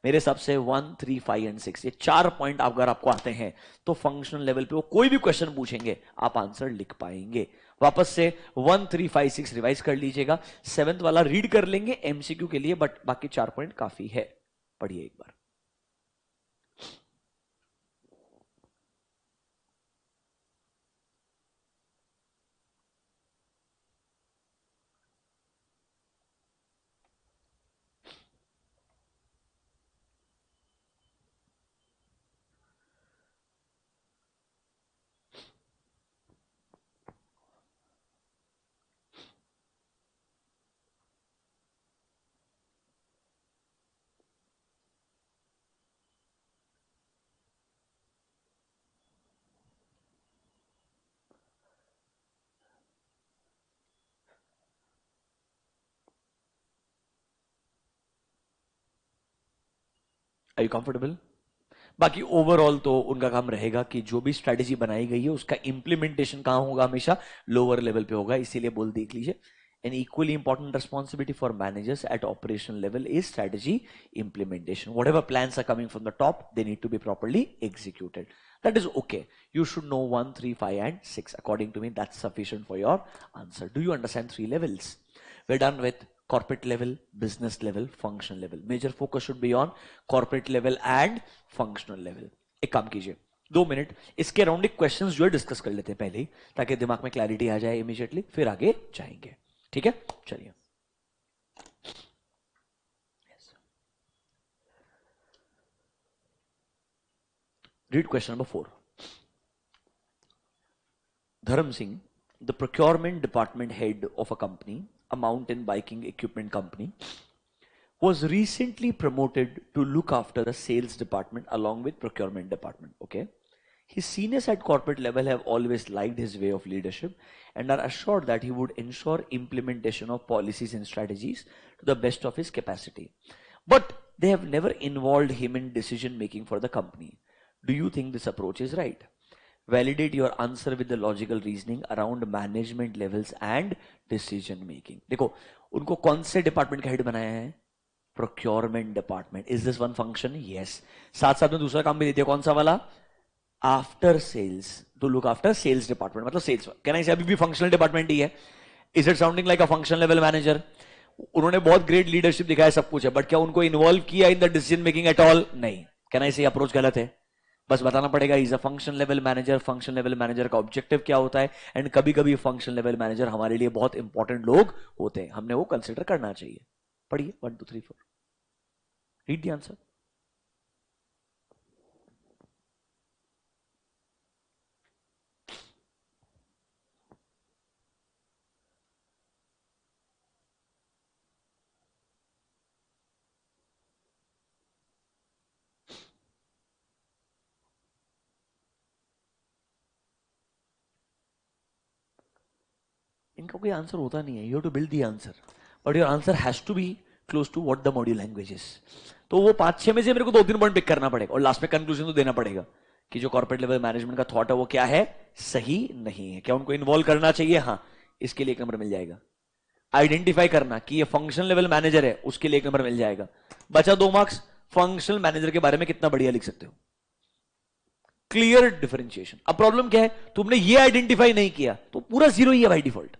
मेरे हिसाब से 1, 3, 5 एंड 6 ये 4 पॉइंट अगर आपको आते हैं तो फंक्शनल लेवल पे वो कोई भी क्वेश्चन पूछेंगे आप आंसर लिख पाएंगे। वापस से 1, 3, 5, 6 रिवाइज कर लीजिएगा। 7th वाला रीड कर लेंगे एमसीक्यू के लिए, बट बाकी 4 पॉइंट काफी है। पढ़िए एक बार। Are you comfortable? बाकी ओवरऑल तो उनका काम रहेगा कि जो भी स्ट्रैटेजी बनाई गई है उसका इंप्लीमेंटेशन कहां होगा, हमेशा लोअर लेवल पे होगा। इसीलिए बोल देख लीजिए, an equally important responsibility for managers at operational level is strategy implementation. Whatever plans are coming from the top, they need to be properly executed. That is okay. You should know 1, 3, 5 and 6. According to me, that's sufficient for your answer. Do you understand 3 levels? We're done with corporate level, business level, functional level. Major focus should be on corporate level and functional level. एक काम कीजिए, 2 minute इसके around एक questions जो है discuss कर लेते हैं पहले ही, ताकि दिमाग में क्लैरिटी आ जाए इमीडिएटली, फिर आगे जाएंगे. ठीक है, चलिए. Read question number 4. Dharam Singh, the procurement department head of a company, a mountain biking equipment company, was recently promoted to look after the sales department along with procurement department. Okay. His seniors at corporate level have always liked his way of leadership and are assured that he would ensure implementation of policies and strategies to the best of his capacity. But they have never involved him in decision making for the company. Do you think this approach is right? Validate your answer with the logical reasoning around management levels and decision making. देखो, उनको कौन से department का head बनाया है? Procurement department. Is this one function? Yes. साथ साथ में दूसरा काम भी दे दिया, कौन सा वाला? After sales, to look after sales department, मतलब सेल्स. कहना इसे अभी भी फंक्शनल डिपार्टमेंट ही है. Is it sounding like a functional level manager? उन्होंने बहुत ग्रेट लीडरशिप दिखाया, सब कुछ है, बट क्या उनको इन्वॉल्व किया in the decision making at all? नहीं. कहना इसे अप्रोच गलत है. बस बताना पड़ेगा is a function level manager. Function level manager का ऑब्जेक्टिव क्या होता है, एंड कभी कभी फंक्शन लेवल मैनेजर हमारे लिए बहुत इंपॉर्टेंट लोग होते हैं, हमने वो कंसिडर करना चाहिए. पढ़िए 1 2 3 4. Read the answer. इनका कोई आंसर होता नहीं है. You have to build the answer, but your answer has to be close to what the module language is. तो वो 5-6 में से मेरे को 2-3 पॉइंट पिक करना पड़ेगा और लास्ट में कंक्लूजन तो देना पड़ेगा कि जो कॉर्पोरेट लेवल मैनेजमेंट का थॉट है वो क्या है, सही नहीं है. क्या उनको इन्वॉल्व करना चाहिए? हाँ, इसके लिए 1 नंबर मिल जाएगा. आइडेंटिफाई करना कि ये फंक्शनल लेवल मैनेजर है, उसके लिए 1 नंबर मिल जाएगा. बचा 2 मार्क्स. फंक्शनल मैनेजर के बारे में कितना बढ़िया लिख सकते हो. Clear differentiation. अब प्रॉब्लम क्या है, तुमने ये आइडेंटिफाई नहीं किया तो पूरा 0 ही है by default.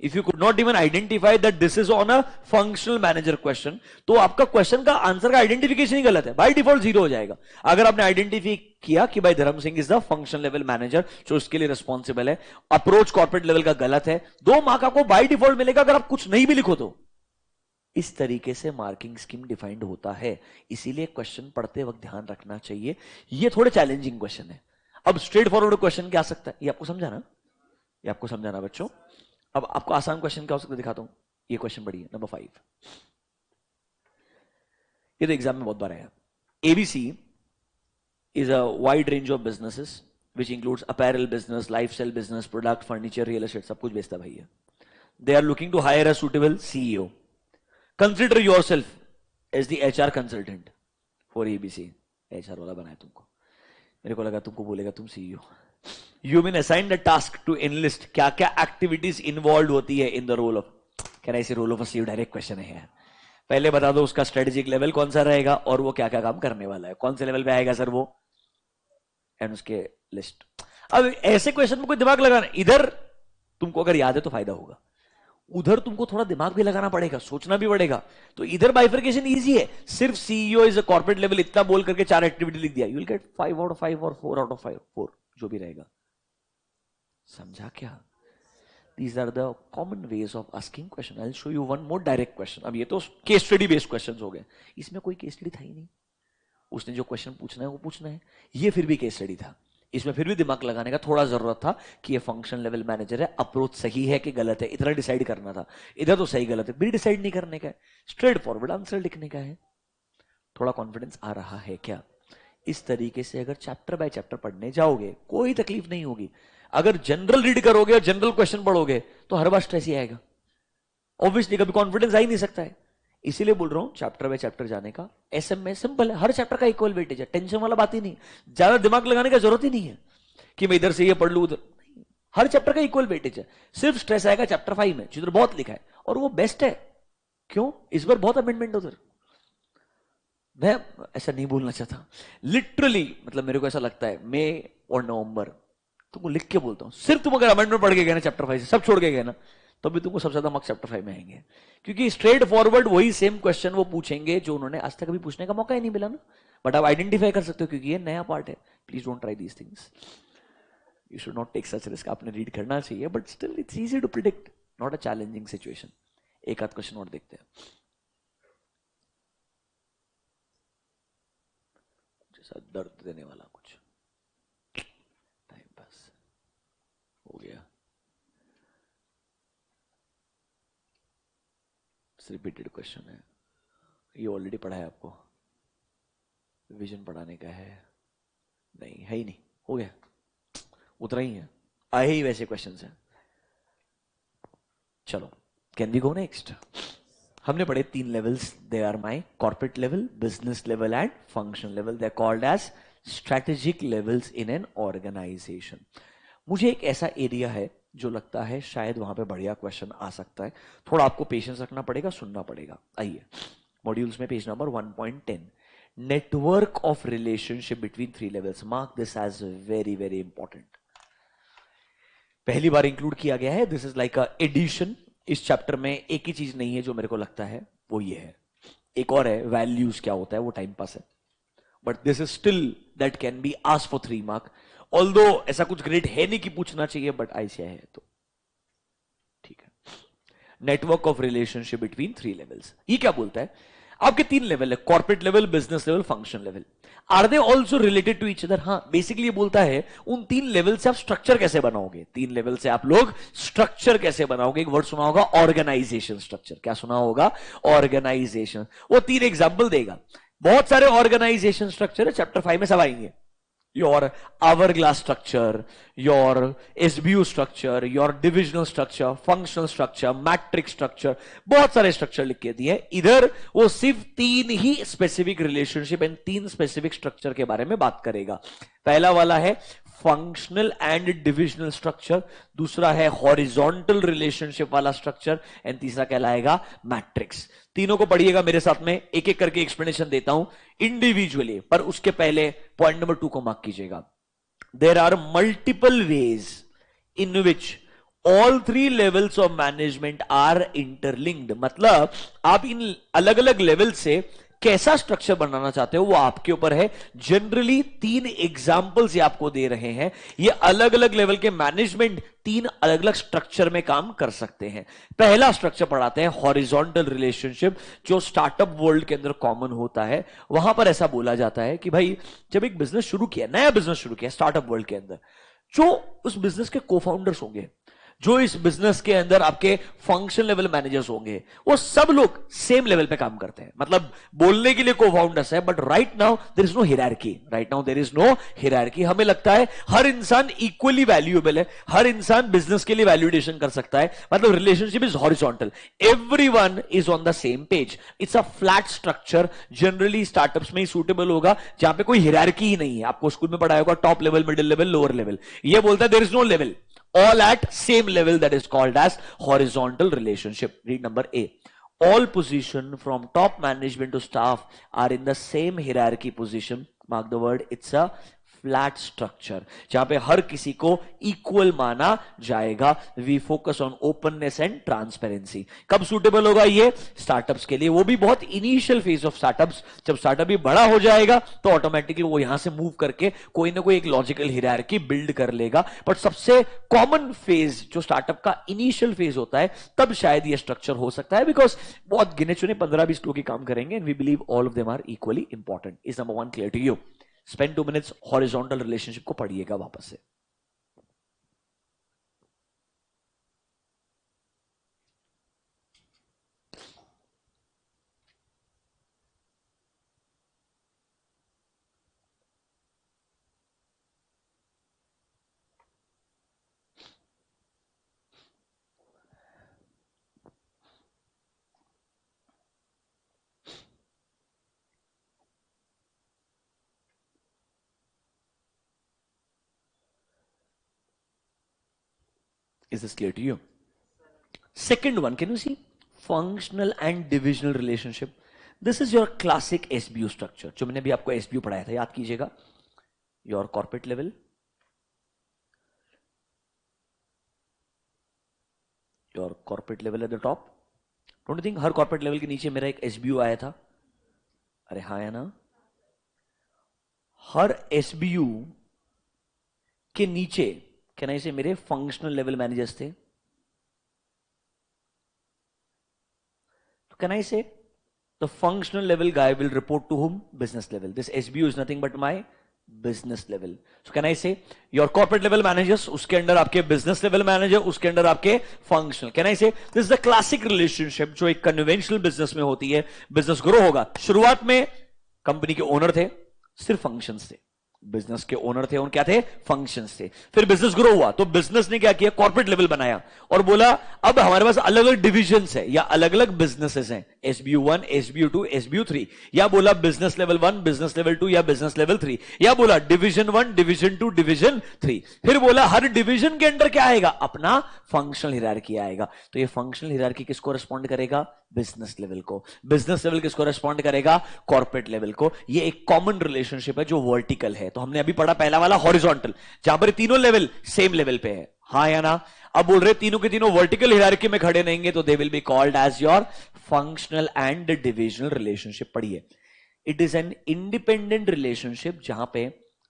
If you could not even identify that this is on a functional manager question, तो आपका क्वेश्चन का आंसर का आइडेंटिफिकेशन ही गलत है, बाय डिफॉल्ट 0 हो जाएगा. अगर आपने आइडेंटिफाई किया कि भाई धर्म Singh is the functional level manager जो इसके लिए रिस्पॉन्सिबल है, अप्रोच कॉर्पोरेट लेवल का गलत है, 2 मार्क आपको बाय डिफॉल्ट मिलेगा अगर आप कुछ नहीं भी लिखो तो. इस तरीके से मार्किंग स्कीम डिफाइंड होता है. इसीलिए क्वेश्चन पढ़ते वक्त ध्यान रखना चाहिए. ये थोड़े चैलेंजिंग क्वेश्चन है. अब स्ट्रेट फॉरवर्ड क्वेश्चन क्या आ सकता है, ये आपको समझाना, ये आपको समझाना बच्चों. अब आपको आसान क्वेश्चन क्या हो सकता है दिखाता हूं. ये क्वेश्चन बढ़िया, नंबर 5. ये तो एग्जाम में बहुत बार आया. ABC is a wide range of businesses which includes apparel business, lifestyle business, product, furniture, real estate, सब कुछ बेचता भैया. They are looking to hire a suitable CEO. Consider yourself as the HR consultant for ABC. HR वाला बनाया तुमको. मेरे को लगा तुमको बोलेगा तुम CEO. You been assigned a task to enlist. क्या क्या एक्टिविटीज इन्वॉल्व होती है इन द रोल ऑफ. कहना इसे role of CEO direct question है यार. पहले बता दो उसका स्ट्रेटेजिक लेवल कौन सा रहेगा और वो क्या क्या काम करने वाला है, कौन से लेवल पे आएगा सर वो, एंड उसके लिस्ट. अब ऐसे क्वेश्चन में कोई दिमाग लगाना, इधर तुमको अगर याद है तो फायदा होगा, उधर तुमको थोड़ा दिमाग भी लगाना पड़ेगा, सोचना भी पड़ेगा. तो इधर बाइफर्केशन इजी है. सिर्फ CEO is a corporate level इतना बोल करके 4 एक्टिविटी लिख दिया, you will get 5 out of 5 और 4 आउट ऑफ 5, 4 जो भी रहेगा. समझा क्या? These are the common ways of asking question. I'll show you one more direct question. अब ये तो केस स्टडी बेस्ड क्वेश्चंस हो गए. इसमें कोई केस स्टडी था ही नहीं. उसने जो क्वेश्चन पूछना है वो पूछना है. ये फिर भी केस स्टडी था. इसमें फिर भी दिमाग लगाने का थोड़ा जरूरत था कि ये फंक्शन लेवल मैनेजर है, अप्रोच सही है कि गलत है, इतना डिसाइड करना था. इधर तो सही गलत है भी डिसाइड नहीं करने का है, स्ट्रेट फॉरवर्ड आंसर लिखने का है. थोड़ा कॉन्फिडेंस आ रहा है क्या? इस तरीके से अगर चैप्टर बाय चैप्टर पढ़ने जाओगे कोई तकलीफ नहीं होगी. अगर जनरल रीड करोगे और जनरल क्वेश्चन पढ़ोगे तो हर बार स्ट्रेस ही आएगा. ऑब्वियसली कभी कॉन्फिडेंस आ ही नहीं सकता है. इसीलिए बोल रहा हूं चैप्टर बाय चैप्टर जाने का। एसएम में सिंपल है, हर चैप्टर का इक्वल वेटेज है, टेंशन वाला बात ही नहीं, ज्यादा दिमाग लगाने का जरूरत ही नहीं है कि मैं इधर से ये पढ़ लू उधर। हर चैप्टर का इक्वल वेटेज है, सिर्फ स्ट्रेस आएगा चैप्टर 5 में जिधर बहुत लिखा है, और वो बेस्ट है। क्यों? इस बार बहुत अमेंडमेंट उधर। मैं ऐसा नहीं बोलना चाहता, लिटरली मतलब मेरे को ऐसा लगता है मई और नवंबर तुमको लिख के बोलता हूं, सिर्फ तुम अगर अमेंडमेंट पढ़ के गए ना चैप्टर 5 से, सब छोड़ के गए ना, तो भी तुमको सबसे ज्यादा मार्क्स चैप्टर 5 में आएंगे, क्योंकि स्ट्रेट फॉरवर्ड वही सेम क्वेश्चन वो पूछेंगे जो उन्होंने आज तक कभी पूछने का मौका ही नहीं मिला ना। बट आप आइडेंटिफाई कर सकते हो क्योंकि ये नया पार्ट है। Please don't try these things, you should not take such risk. आपने रीड करना चाहिए, but still it's easy to predict, not a challenging situation. एक आध क्वेश्चन और देखते हैं, जैसा दर्द देने वाला कुछ, टाइम पास हो गया। रिपीटेड क्वेश्चन है, ये ऑलरेडी पढ़ा है आपको, विजन पढ़ाने का है नहीं, है ही नहीं, हो गया, उतना ही है, आए ही वैसे क्वेश्चन हैं। चलो, कैन वी गो नेक्स्ट। हमने पढ़े 3 levels, they are my corporate level, business level and function level. They are called as strategic levels in an organization. मुझे एक ऐसा एरिया है जो लगता है शायद वहां पे बढ़िया क्वेश्चन आ सकता है, थोड़ा आपको पेशेंस रखना पड़ेगा, सुनना पड़ेगा। आइए, मॉड्यूल्स में page number 1.10, network of relationship between 3 levels. Mark this as very very important, पहली बार इंक्लूड किया गया है, this is like a addition. इस चैप्टर में एक ही चीज नहीं है जो मेरे को लगता है, वो ये है, एक और है वैल्यूज क्या होता है, वो टाइम पास है, but this is still that can be asked for 3 mark. Although ऐसा कुछ ग्रेट है नहीं कि पूछना चाहिए, बट आईसीआई है तो ठीक है। Network of relationship between 3 levels, ये क्या बोलता है? आपके 3 लेवल है, corporate level, business level, function level. Are they also related to each other? हाँ, बेसिकली ये बोलता है उन 3 लेवल से आप स्ट्रक्चर कैसे बनाओगे, 3 लेवल से आप लोग स्ट्रक्चर कैसे बनाओगे। एक वर्ड सुना होगा, ऑर्गेनाइजेशन स्ट्रक्चर। क्या सुना होगा? ऑर्गेनाइजेशन। वो 3 एग्जाम्पल देगा, बहुत सारे ऑर्गेनाइजेशन स्ट्रक्चर है, चैप्टर 5 में सब आएंगे। your hourglass structure, your SBU structure, your divisional structure, functional structure, matrix structure, बहुत सारे स्ट्रक्चर लिख के दिए इधर। वो सिर्फ 3 ही specific relationship and 3 specific structure के बारे में बात करेगा। पहला वाला है फंक्शनल एंड डिविजनल स्ट्रक्चर, दूसरा है हॉरिजॉन्टल रिलेशनशिप वाला स्ट्रक्चर, एंड तीसरा कहलाएगा मैट्रिक्स। तीनों को पढ़िएगा मेरे साथ में, एक एक करके एक्सप्लेनेशन देता हूं इंडिविजुअली, पर उसके पहले पॉइंट नंबर 2 को मार्क कीजिएगा। There are multiple ways in which all 3 levels of management are interlinked. मतलब आप इन अलग अलग लेवल से कैसा स्ट्रक्चर बनाना चाहते हो वो आपके ऊपर है। जनरली 3 एग्जाम्पल्स ये आपको दे रहे हैं, ये अलग अलग लेवल के मैनेजमेंट 3 अलग अलग स्ट्रक्चर में काम कर सकते हैं। पहला स्ट्रक्चर पढ़ाते हैं हॉरिजॉन्टल रिलेशनशिप, जो स्टार्टअप वर्ल्ड के अंदर कॉमन होता है। वहां पर ऐसा बोला जाता है कि भाई जब एक बिजनेस शुरू किया, नया बिजनेस शुरू किया स्टार्टअप वर्ल्ड के अंदर, जो उस बिजनेस के को फाउंडर्स होंगे, जो इस बिजनेस के अंदर आपके फंक्शन लेवल मैनेजर्स होंगे, वो सब लोग सेम लेवल पे काम करते हैं। मतलब बोलने के लिए को फाउंडर्स है, but right now there is no hierarchy. Right now there is no hierarchy. हमें लगता है हर इंसान इक्वली वैल्यूएबल है, हर इंसान बिजनेस के लिए वैल्यूएशन कर सकता है। मतलब relationship is horizontal, everyone is on the same page. It's a flat structure, generally startups में ही सूटेबल होगा, जहां पे कोई हियरार्की ही नहीं है। आपको स्कूल में पढ़ाया होगा top level, middle level, lower level. ये बोलता है there is no level, all at same level, that is called as horizontal relationship. Read number A. All position from top management to staff are in the same hierarchy position. Mark the word, it's a flat structure, जहां पे हर किसी को equal माना जाएगा। We focus on openness and transparency. कब suitable होगा ये? स्टार्टअप्स के लिए, वो भी बहुत इनिशियल फेज ऑफ स्टार्टअप्स। जब स्टार्टअप भी बड़ा हो जाएगा तो ऑटोमेटिकली वो यहां से मूव करके कोई ना कोई एक लॉजिकल हियरार्की बिल्ड कर लेगा। बट सबसे कॉमन फेज जो स्टार्टअप का इनिशियल फेज होता है, तब शायद ये स्ट्रक्चर हो सकता है, बिकॉज बहुत गिने चुने 15-20 लोग ही काम करेंगे, and we believe all of them are equally important. Is number 1 clear to you? Spend 2 minutes horizontal relationship को पढ़िएगा वापस से। Is this clear to you? Second one, can you see functional and divisional relationship? This is your classic SBU structure. जो मैंने अभी आपको SBU पढ़ाया था, याद कीजिएगा. Your corporate level, your corporate level at the top. Don't you think her corporate level के नीचे मेरा एक SBU आया था? अरे हाँ है ना? हर SBU के नीचे कैन आई से मेरे फंक्शनल लेवल मैनेजर्स थे. तो can I say the functional level guy will report to whom? Business level. This SBU is nothing but my business level. So can I say your corporate level managers, उसके under आपके business level manager, उसके under आपके functional. Can I say this is the classic relationship जो एक conventional business में होती है. Business grow होगा. शुरुआत में कंपनी के ओनर थे, सिर्फ फंक्शंस थे. बिजनेस के ओनर थे, उन क्या थे? फंक्शंस थे. फिर बिजनेस ग्रो हुआ तो बिजनेस ने क्या किया? कॉर्पोरेट लेवल बनाया और बोला अब हमारे पास अलग अलग डिविजन्स है या अलग अलग बिजनेसेस हैं. SBU1, SBU2, SBU3. या बोला बिजनेस लेवल 1, बिजनेस लेवल 2 या बिजनेस लेवल 3. या बोला डिवीजन 1, डिवीजन 2, डिवीजन 3. फिर बोला हर डिवीजन के अंडर क्या आएगा? अपना फंक्शनल हिरार्की आएगा. तो ये फंक्शनल हिरार्की किसको रिस्पॉन्ड करेगा? बिजनेस लेवल को. बिजनेस लेवल किसको रिस्पॉन्ड करेगा? कॉर्पोरेट लेवल को. ये एक कॉमन रिलेशनशिप है जो वर्टिकल है. तो हमने अभी पढ़ा पहला वाला हॉरिजॉन्टल, जहां पर तीनों लेवल सेम लेवल पे है. हाँ या ना? अब बोल रहे तीनों के तीनों वर्टिकल हिरार्की में खड़े रहेंगे तो they will be called as your functional and divisional relationship. पढ़िए, it is an independent relationship जहां पे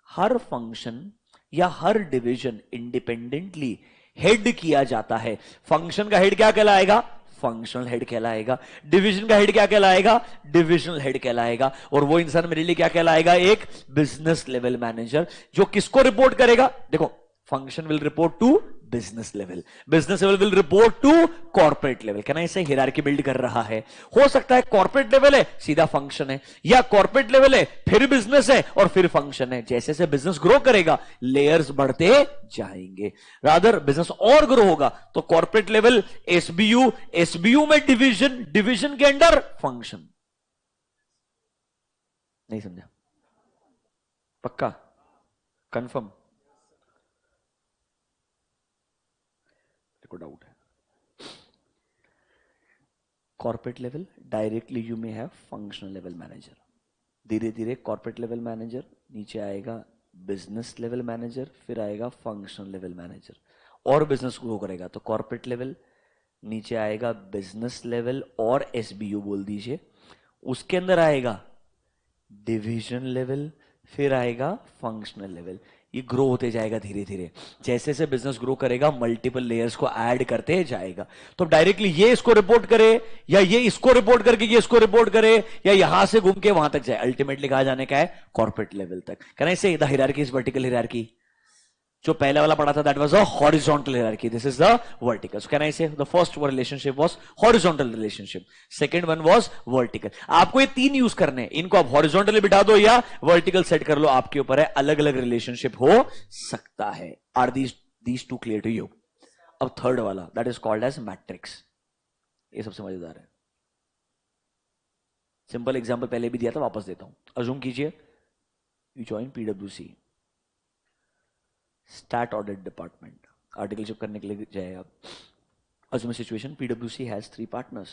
हर फंक्शन या हर डिविजन इंडिपेंडेंटली हेड किया जाता है. फंक्शन का हेड क्या कहलाएगा? फंक्शनल हेड कहलाएगा. डिवीजन का हेड क्या कहलाएगा? डिविजनल हेड कहलाएगा. और वो इंसान मेरे लिए क्या कहलाएगा? एक बिजनेस लेवल मैनेजर. जो किसको रिपोर्ट करेगा? देखो, function will report to business level, business level will report to corporate level. कहना इसे हिरार्की बिल्ड कर रहा है. हो सकता है कॉर्पोरेट लेवल है सीधा फंक्शन है, या कॉर्पोरेट लेवल है फिर बिजनेस है और फिर फंक्शन है. जैसे जैसे बिजनेस ग्रो करेगा लेयर्स बढ़ते जाएंगे. रादर बिजनेस और ग्रो होगा तो कॉर्पोरेट लेवल SBU, SBU में डिवीजन, डिवीजन के अंडर फंक्शन. नहीं समझा? पक्का? कंफर्म? को डाउट है? Corporate level directly you may have functional level manager. धीरे धीरे कॉर्पोरेट लेवल मैनेजर नीचे आएगा बिजनेस लेवल मैनेजर, फिर आएगा फंक्शनल लेवल मैनेजर. और बिजनेस ग्रो करेगा तो कॉर्पोरेट लेवल नीचे आएगा बिजनेस लेवल और SBU बोल दीजिए. उसके अंदर आएगा डिवीजन लेवल, फिर आएगा फंक्शनल लेवल. ये ग्रो होते जाएगा धीरे धीरे. जैसे जैसे बिजनेस ग्रो करेगा मल्टीपल लेयर्स को ऐड करते जाएगा. तो डायरेक्टली ये इसको रिपोर्ट करे या ये इसको रिपोर्ट करके ये इसको रिपोर्ट करे या यहां से घूम के वहां तक जाए, अल्टीमेटली कहा जाने का है कॉर्पोरेट लेवल तक. Can I say the hierarchy is vertical hierarchy. जो पहला वाला पढ़ा था that was a horizontal hierarchy, this is the vertical. So can I say the first relationship was horizontal relationship, second one was vertical. आपको ये तीन use करने, इनको आप हॉरिजॉन्टली बिठा दो या वर्टिकल सेट कर लो, आपके ऊपर है. अलग अलग रिलेशनशिप हो सकता है. Are these two clear to you? अब थर्ड वाला that is called as matrix. ये सबसे मजेदार है. सिंपल एग्जांपल पहले भी दिया था, वापस देता हूं. अज्यूम कीजिए you join PwC, stat audit department. Articleship करने के लिए जाए आप. Assume situation PwC has 3 partners.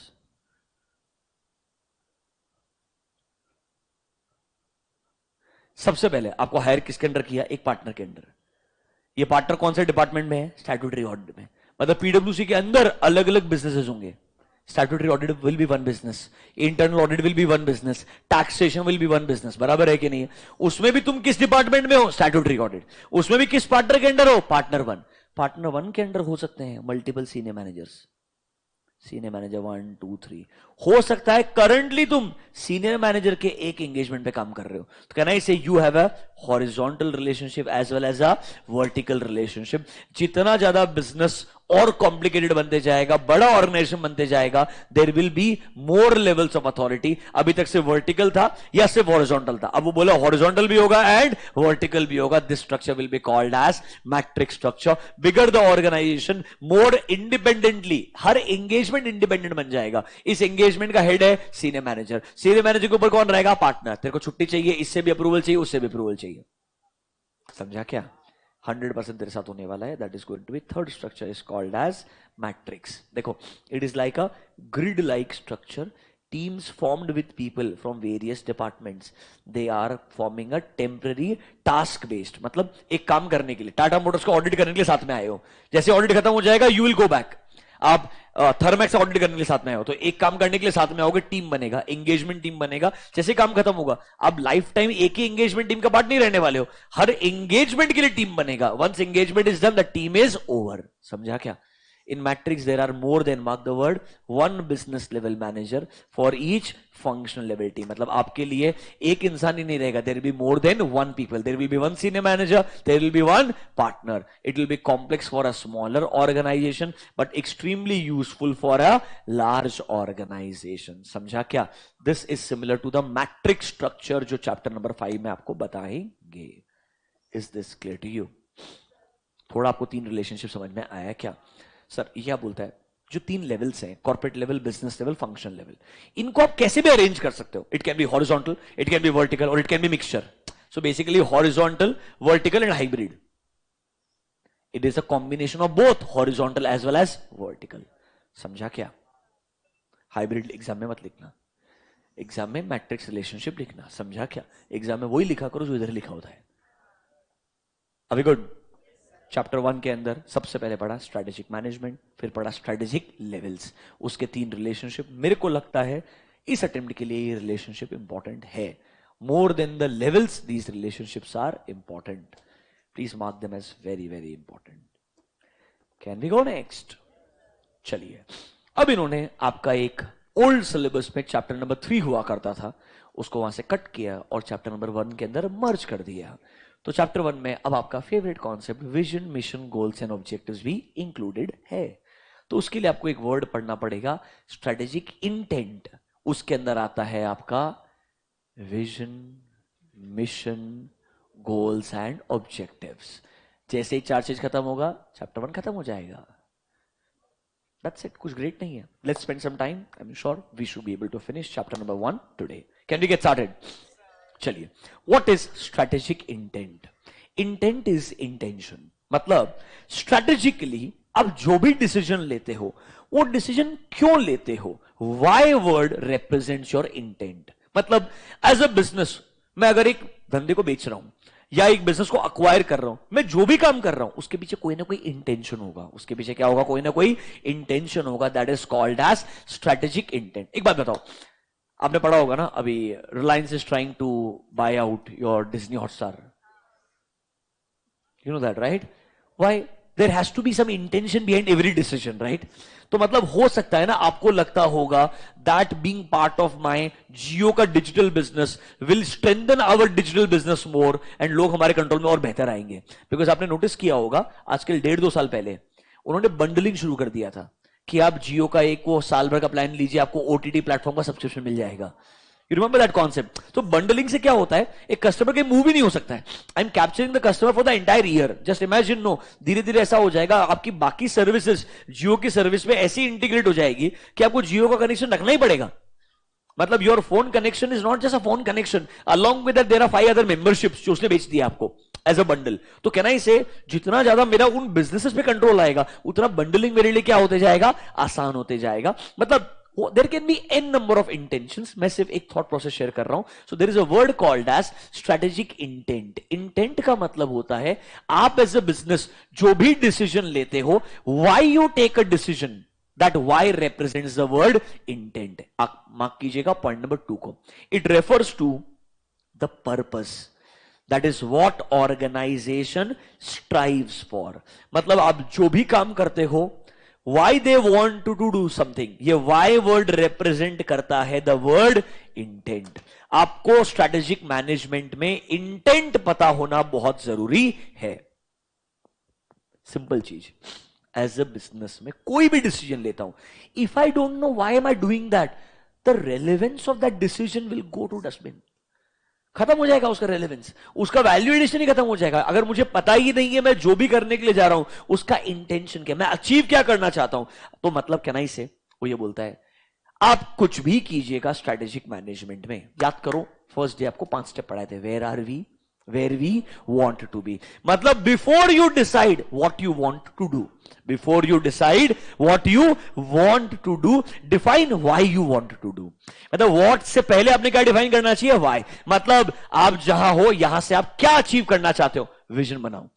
सबसे पहले आपको हायर किसके अंडर किया? एक पार्टनर के अंडर. ये पार्टनर कौन से डिपार्टमेंट में है? स्टैट्यूटरी ऑडिट में. मतलब PwC के अंदर अलग अलग बिजनेसेस होंगे. Statutory audit will be one business, internal audit will be one business, taxation will be one business. बराबर है कि नहीं? उसमें भी तुम किस डिपार्टमेंट में हो? Statutory audit. उसमें भी किस पार्टनर के अंडर हो? पार्टनर 1. पार्टनर 1 के अंडर हो सकते हैं multiple senior managers. Senior manager 1, 2, 3. हो सकता है करंटली तुम सीनियर मैनेजर के एक एंगेजमेंट पे काम कर रहे हो. तो can I say you have a horizontal relationship as well as a vertical relationship. जितना ज्यादा बिजनेस और कॉम्प्लिकेटेड बनते जाएगा, बड़ा ऑर्गेनाइजेशन बनते जाएगा, there will be more levels of authority. अभी तक से वर्टिकल था या सिर्फ हॉरिजॉन्टल था, अब वो बोला हॉरिजॉन्टल भी होगा एंड वर्टिकल भी होगा. This structure will be called as matrix structure. Bigger the organization more independently, हर एंगेजमेंट इंडिपेंडेंट बन जाएगा. इस एंगेजमेंट का हेड है सीनियर मैनेजर. सीनियर मैनेजर के ऊपर कौन रहेगा? पार्टनर. तेरे को छुट्टी चाहिए, इससे भी अप्रूवल चाहिए, उससे भी अप्रूवल चाहिए. समझा क्या? 100% तेरे साथ होने वाला है. That is going to be third structure is called as matrix. देखो, it is like a grid like structure. Teams formed with people from various departments. They are forming a temporary task based. मतलब एक काम करने के लिए, Tata Motors को audit करने के लिए साथ में आए हो. जैसे ऑडिट खत्म हो जाएगा, यू विल गो बैक. आप थर्मैक्स ऑडिट करने के लिए साथ में आए हो, तो एक काम करने के लिए साथ में आओगे, टीम बनेगा, एंगेजमेंट टीम बनेगा. जैसे काम खत्म होगा, आप लाइफ टाइम एक ही एंगेजमेंट टीम का पार्ट नहीं रहने वाले हो. हर एंगेजमेंट के लिए टीम बनेगा. Once engagement is done, the team is over. समझा क्या? In matrix, there are more than, mark the word, one business level manager for each functional level team. मतलब आपके लिए एक इंसान ही नहीं रहेगा. There will be more than one people. There will be one senior manager. There will be one partner. It will be complex for a smaller organization, but extremely useful for a large organization. समझा क्या? This is similar to the matrix structure जो chapter number 5 में आपको बताएंगे. Is this clear to you? थोड़ा आपको तीन relationship समझ में आया क्या? सर ये क्या बोलता है, जो तीन लेवल्स हैं, corporate level, business level, function level, इनको आप कैसे भी अरेंज कर सकते हो. It can be horizontal, it can be vertical, और it can be mixture. So basically horizontal, vertical and hybrid. It is a combination of both horizontal as well as vertical. समझा क्या? हाइब्रिड एग्जाम में मत लिखना, exam में matrix relationship लिखना. समझा क्या? एग्जाम में वही लिखा करो जो इधर लिखा होता है. अभी गुड. चैप्टर 1 के अंदर सबसे पहले पढ़ा स्ट्रेटेजिक मैनेजमेंट, फिर पढ़ा स्ट्रेटेजिक लेवल्स, उसके तीन रिलेशनशिप. मेरे को लगता है इस अटेम्प्ट के लिए ये रिलेशनशिप इंपॉर्टेंट है. More than the levels, these relationships are important. Please mark them as very very important. Can we go next? चलिए, अब इन्होंने आपका एक ओल्ड सिलेबस में चैप्टर नंबर 3 हुआ करता था, उसको वहां से कट किया और चैप्टर नंबर 1 के अंदर मर्ज कर दिया. तो चैप्टर 1 में अब आपका favourite concept vision, mission, goals and objectives भी इंक्लूडेड है. तो उसके लिए आपको एक वर्ड पढ़ना पड़ेगा, स्ट्रेटेजिक इंटेंट. उसके अंदर आता है आपका vision, mission, goals and objectives. जैसे ही 4 चीज खत्म होगा, चैप्टर 1 खत्म हो जाएगा. That's it. कुछ ग्रेट नहीं है. Let's spend some time. I'm sure we should be able to finish chapter number 1 today. Can we get started? चलिए, what is strategic intent? Intent is intention. मतलब strategically आप जो भी डिसीजन लेते हो, वो डिसीजन क्यों लेते हो? Why word represents your intent. मतलब as a business, मैं अगर एक धंधे को बेच रहा हूं या एक बिजनेस को अक्वायर कर रहा हूं, मैं जो भी काम कर रहा हूं उसके पीछे कोई ना कोई इंटेंशन होगा. उसके पीछे क्या होगा? कोई ना कोई इंटेंशन होगा. That is called as strategic intent. एक बात बताओ, आपने पढ़ा होगा ना, अभी Reliance is trying to buy out your Disney Hotstar. You know that, right? Why? There has to be some intention behind every decision, right? तो मतलब हो सकता है ना, आपको लगता होगा that being part of my Jio का digital business will strengthen our digital business more, and लोग हमारे कंट्रोल में और बेहतर आएंगे. बिकॉज आपने नोटिस किया होगा, आजकल 1.5-2 साल पहले उन्होंने बंडलिंग शुरू कर दिया था कि आप जियो का एक वो साल भर का प्लान लीजिए, आपको ओटीटी प्लेटफॉर्म का सब्सक्रिप्शन मिल जाएगा. You remember that concept? तो बंडलिंग से क्या होता है, एक कस्टमर के मूव ही नहीं हो सकता है. I am capturing the customer for the entire year. Just imagine, no, धीरे धीरे ऐसा हो जाएगा, आपकी बाकी सर्विसेज जियो की सर्विस में ऐसी इंटीग्रेट हो जाएगी कि आपको जियो का कनेक्शन रखना ही पड़ेगा. मतलब your phone connection is not just a phone connection, along with that there are 5 other memberships जो उसने बेच दिया आपको एज अ बंडल. तो कहना इसे, जितना ज्यादा मेरा उन बिजनेसेस पे कंट्रोल आएगा, उतना बंडलिंग मेरे लिए क्या होते जाएगा? आसान होते जाएगा. मतलब there can be an number of intentions. मैं सिर्फ एक थॉट प्रोसेस शेयर कर रहा हूं. So there is a word called as strategic intent. Intent का मतलब होता है, आप एज अ बिजनेस जो भी डिसीजन लेते हो, why you take a decision, that why represents the word intent. Mark कीजिएगा पॉइंट नंबर 2 को. It refers to the purpose. That is what organization strives for. मतलब आप जो भी काम करते हो, why they want to do something, ये वाई वर्ड रिप्रेजेंट करता है द वर्ड इंटेंट. आपको स्ट्रेटेजिक मैनेजमेंट में इंटेंट पता होना बहुत जरूरी है. सिंपल चीज. एज अ बिजनेस में कोई भी डिसीजन लेता हूं, if I don't know why am I doing that, the relevance of that decision will go to dustbin. खत्म हो जाएगा उसका रेलेवेंस, उसका वैल्यू एडिशन ही खत्म हो जाएगा. अगर मुझे पता ही नहीं है मैं जो भी करने के लिए जा रहा हूं उसका इंटेंशन क्या, मैं अचीव क्या करना चाहता हूं, तो मतलब कहना ही से वो ये बोलता है, आप कुछ भी कीजिएगा स्ट्रेटेजिक मैनेजमेंट में. याद करो, फर्स्ट डे आपको 5 स्टेप पढ़ाए थे. Where are we, where we want to be. मतलब before you decide what you want to do, before you decide what you want to do, define why you want to do. मतलब what से पहले आपने क्या define करना चाहिए? why. मतलब आप जहां हो यहां से आप क्या अचीव करना चाहते हो, विजन बनाओ.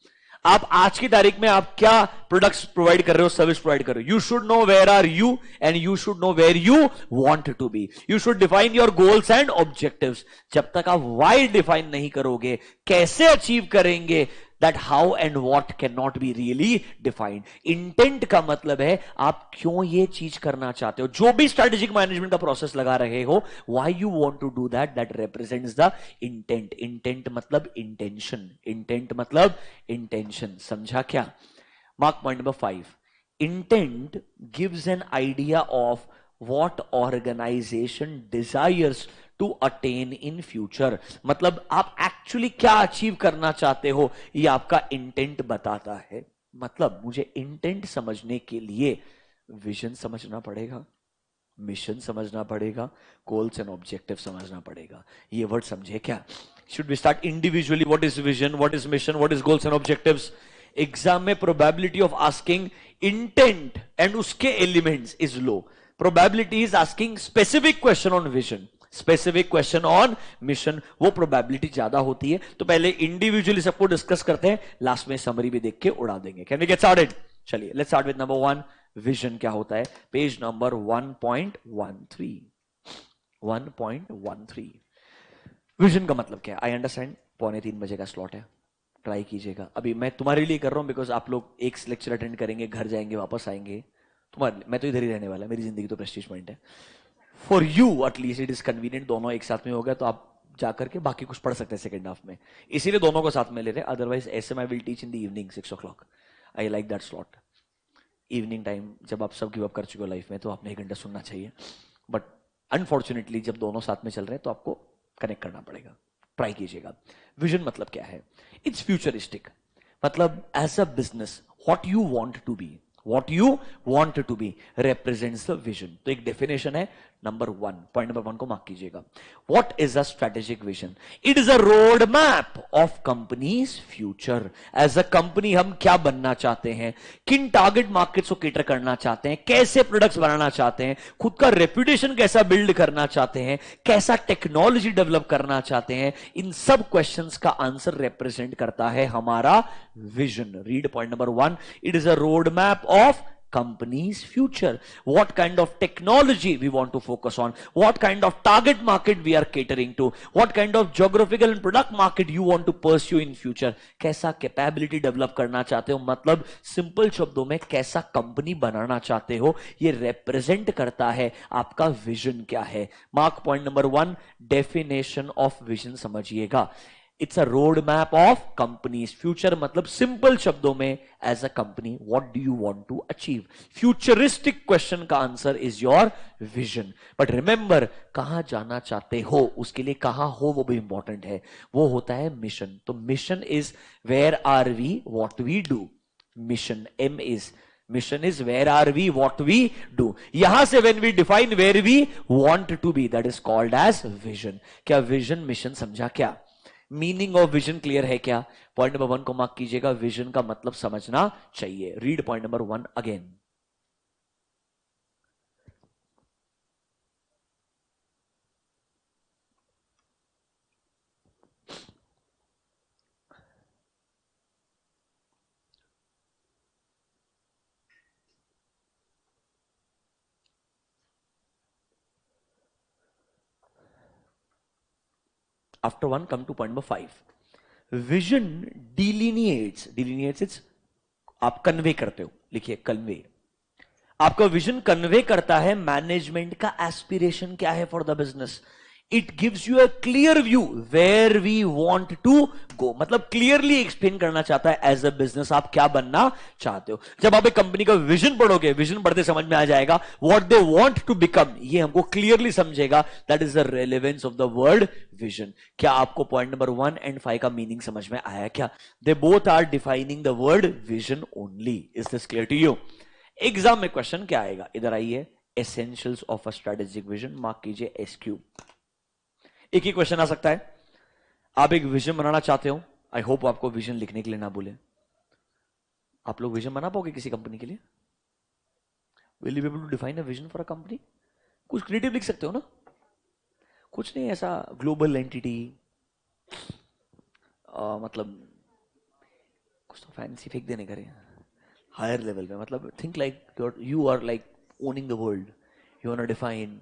आप आज की तारीख में आप क्या प्रोडक्ट्स प्रोवाइड कर रहे हो, सर्विस प्रोवाइड कर रहे हो. You should know where are you and you should know where you want to be. You should define your goals and objectives. जब तक आप वाई डिफाइन नहीं करोगे, कैसे अचीव करेंगे, that how and what cannot be really defined. Intent का मतलब है आप क्यों ये चीज करना चाहते हो. जो भी स्ट्रेटेजिक मैनेजमेंट का प्रोसेस लगा रहे हो, why you want to do that, that represents the intent. Intent मतलब इंटेंशन, इंटेंट मतलब इंटेंशन. समझा क्या? Mark point number 5. Intent gives an idea of what organization desires to attain in future. मतलब आप एक्चुअली क्या अचीव करना चाहते हो, ये आपका इंटेंट बताता है. मतलब मुझे इंटेंट समझने के लिए विजन समझना पड़ेगा, मिशन समझना पड़ेगा, गोल्स एंड ऑब्जेक्टिव समझना पड़ेगा. ये वर्ड समझे क्या? Should we start individually? What is vision, what is mission, what is goals and objectives? Exam में probability of asking intent and उसके elements is low. Probability is asking specific question on vision, specific question on mission, वो probability ज्यादा होती है. तो पहले individually सबको discuss करते हैं, लास्ट में समरी भी देख के उड़ा देंगे. Can we get started? चलिए, let's start with number 1. Vision क्या होता है? Page number 1.13. 1.13. विजन का मतलब क्या है? आई अंडरस्टैंड 2:45 बजे का स्लॉट है, ट्राई कीजिएगा. अभी मैं तुम्हारे लिए कर रहा हूं बिकॉज आप लोग एक लेक्चर अटेंड करेंगे, घर जाएंगे, वापस आएंगे. तुम्हारे, मैं तो इधर ही रहने वाला, मेरी जिंदगी तो प्रेस्टीज पॉइंट है. For you at least it is convenient, दोनों एक साथ में हो गया तो आप जाकर के बाकी कुछ पढ़ सकते हैं सेकंड हाफ में, इसीलिए दोनों को साथ में ले रहे. Otherwise SM I will teach in the evening 6 o'clock. I like that slot. Evening time जब आप सब गिव अप कर चुके हो लाइफ में, तो आपने 1 घंटा सुनना चाहिए. बट अनफॉर्चुनेटली जब दोनों साथ में चल रहे हैं तो आपको कनेक्ट करना पड़ेगा. ट्राई कीजिएगा. विजन मतलब क्या है? It's futuristic. मतलब as a business what you want to be, what you want to be represents the vision. तो एक डेफिनेशन है नंबर 1, पॉइंट नंबर 1 को मार्क कीजिएगा. What is a strategic vision? It is a road map of company's future. As a company हम क्या बनना चाहते हैं, किन टारगेट मार्केट्स को केटर करना चाहते हैं, कैसे प्रोडक्ट्स बनाना चाहते हैं, खुद का रेपुटेशन कैसा बिल्ड करना चाहते हैं, कैसा टेक्नोलॉजी डेवलप करना चाहते हैं. इन सब क्वेश्चंस का आंसर रिप्रेजेंट करता है हमारा vision. Read point number 1. It is a road map of company's future. What kind of technology we want to focus on, what kind of target market we are catering to, what kind of geographical and product market you want to pursue in future. कैसा capability develop करना चाहते हो, मतलब simple शब्दों में कैसा company बनाना चाहते हो, ये रिप्रेजेंट करता है आपका विजन क्या है. Mark point number 1, definition of vision समझिएगा. It's a road map of company's future. मतलब सिंपल शब्दों में as a company what do you want to achieve. Futuristic question का answer is your vision. But remember, कहां जाना चाहते हो, उसके लिए कहां हो वो भी इंपॉर्टेंट है. वो होता है मिशन. तो mission is where are we, what we do. Mission, M is mission is where are we, what we do. यहां से when we define where we want to be, that is called as vision. क्या vision mission समझा क्या? Meaning of vision clear है क्या? Point number 1 को mark कीजिएगा. Vision का मतलब समझना चाहिए. Read point number 1 again. After 1, come to point number 5. Vision delineates it's आप कन्वे करते हो, लिखिए कन्वे. आपका विजन कन्वे करता है मैनेजमेंट का एस्पिरेशन क्या है for the business. It gives you a clear view where we want to go. मतलब क्लियरली एक्सप्लेन करना चाहता है एज अ बिजनेस आप क्या बनना चाहते हो. जब आप एक कंपनी का विजन पढ़ोगे, विजन पढ़ते समझ में आ जाएगा what they want to become. ये हमको क्लियरली समझेगा. That is the relevance of the word vision. क्या आपको पॉइंट नंबर 1 and 5 का मीनिंग समझ में आया क्या? They both are defining the word vision only. Is this clear to you? Exam में क्वेश्चन क्या आएगा, इधर आइए. Essentials of a strategic vision, mark कीजिए SQ. एक ही क्वेश्चन आ सकता है. आप एक विजन बनाना चाहते हो, आई होप आपको विजन लिखने के लिए ना बोले। आप लोग विजन बना पाओगे किसी कंपनी के लिए? Will you be able to define a vision for a company? कुछ क्रिएटिव लिख सकते हो ना? कुछ नहीं ऐसा ग्लोबल एंटिटी, मतलब कुछ तो फैंसी फेंक देने करे हायर लेवल पे, मतलब think like you are like owning the world, you want to define,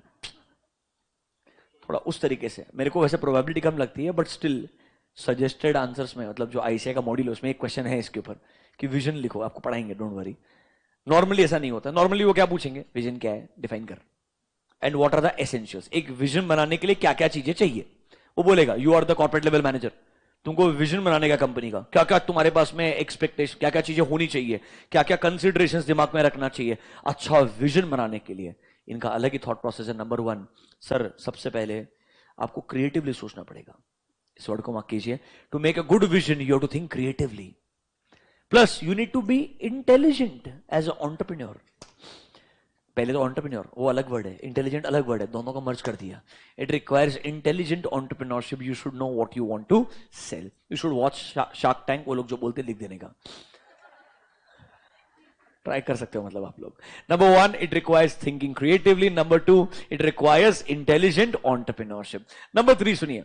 थोड़ा उस तरीके से। मेरे को वैसे प्रोबेबिलिटी कम लगती है, बट स्टिल सजेस्टेड आंसर्स में, मतलब जो आईसीआई का मॉड्यूल है उसमें एक क्वेश्चन है इसके ऊपर कि विजन लिखो, आपको पढ़ाएंगे, डोंट वरी। नॉर्मली ऐसा नहीं होता, नॉर्मली वो क्या पूछेंगे, विजन क्या है, डिफाइन कर, and what are the essentials. एक विजन बनाने के लिए क्या क्या चीजें चाहिए, वो बोलेगा you are the corporate level manager, तुमको विजन बनाने का कंपनी का, क्या क्या तुम्हारे पास में एक्सपेक्टेशन, क्या क्या चीजें होनी चाहिए, क्या क्या कंसिडरेशंस दिमाग में रखना चाहिए अच्छा विजन बनाने के लिए। इनका अलग ही थॉट प्रोसेस है। नंबर वन, सर सबसे पहले आपको क्रिएटिवली सोचना पड़ेगा, इस वर्ड को मार्क कीजिए। To make a good vision you have to think creatively, plus you need to be intelligent as a entrepreneur. पहले तो एंटरप्रेन्योर वो अलग वर्ड है, इंटेलिजेंट अलग वर्ड है, दोनों को मर्ज कर दिया। It requires intelligent entrepreneurship, you should know what you want to sell, you should watch Shark Tank, वो लोग जो बोलते लिख देने का ट्राई कर सकते हो, मतलब आप लोग। Number one, it requires thinking creatively. Number two, it requires intelligent entrepreneurship. Number three सुनिए,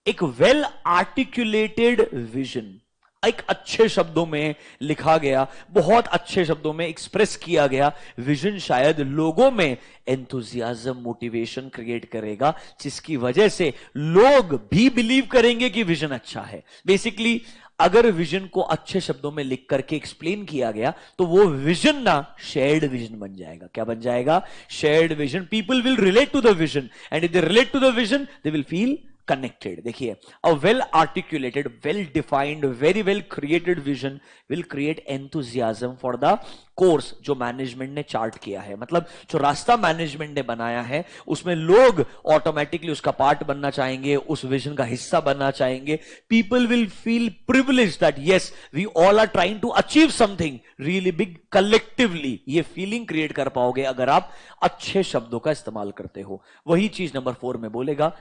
एक वेल आर्टिकुलेटेड विजन, एक अच्छे शब्दों में लिखा गया, बहुत अच्छे शब्दों में एक्सप्रेस किया गया विजन शायद लोगों में एंथुजियाज्म, मोटिवेशन क्रिएट करेगा, जिसकी वजह से लोग भी बिलीव करेंगे कि विजन अच्छा है। बेसिकली अगर विजन को अच्छे शब्दों में लिख करके एक्सप्लेन किया गया तो वो विजन ना शेयर्ड विजन बन जाएगा। क्या बन जाएगा? Shared vision. People will relate to the vision, and if they relate to the vision they will feel connected। देखिए, a well articulated, well defined, very well created vision will create enthusiasm for the course जो management ने chart किया है, मतलब जो रास्ता management ने बनाया है उसमें लोग ऑटोमेटिकली उसका पार्ट बनना चाहेंगे, उस विजन का हिस्सा बनना चाहेंगे। People will feel privilege that yes we all are trying to achieve something really big collectively. ये फीलिंग क्रिएट कर पाओगे अगर आप अच्छे शब्दों का इस्तेमाल करते हो। वही चीज नंबर 4 में बोलेगा,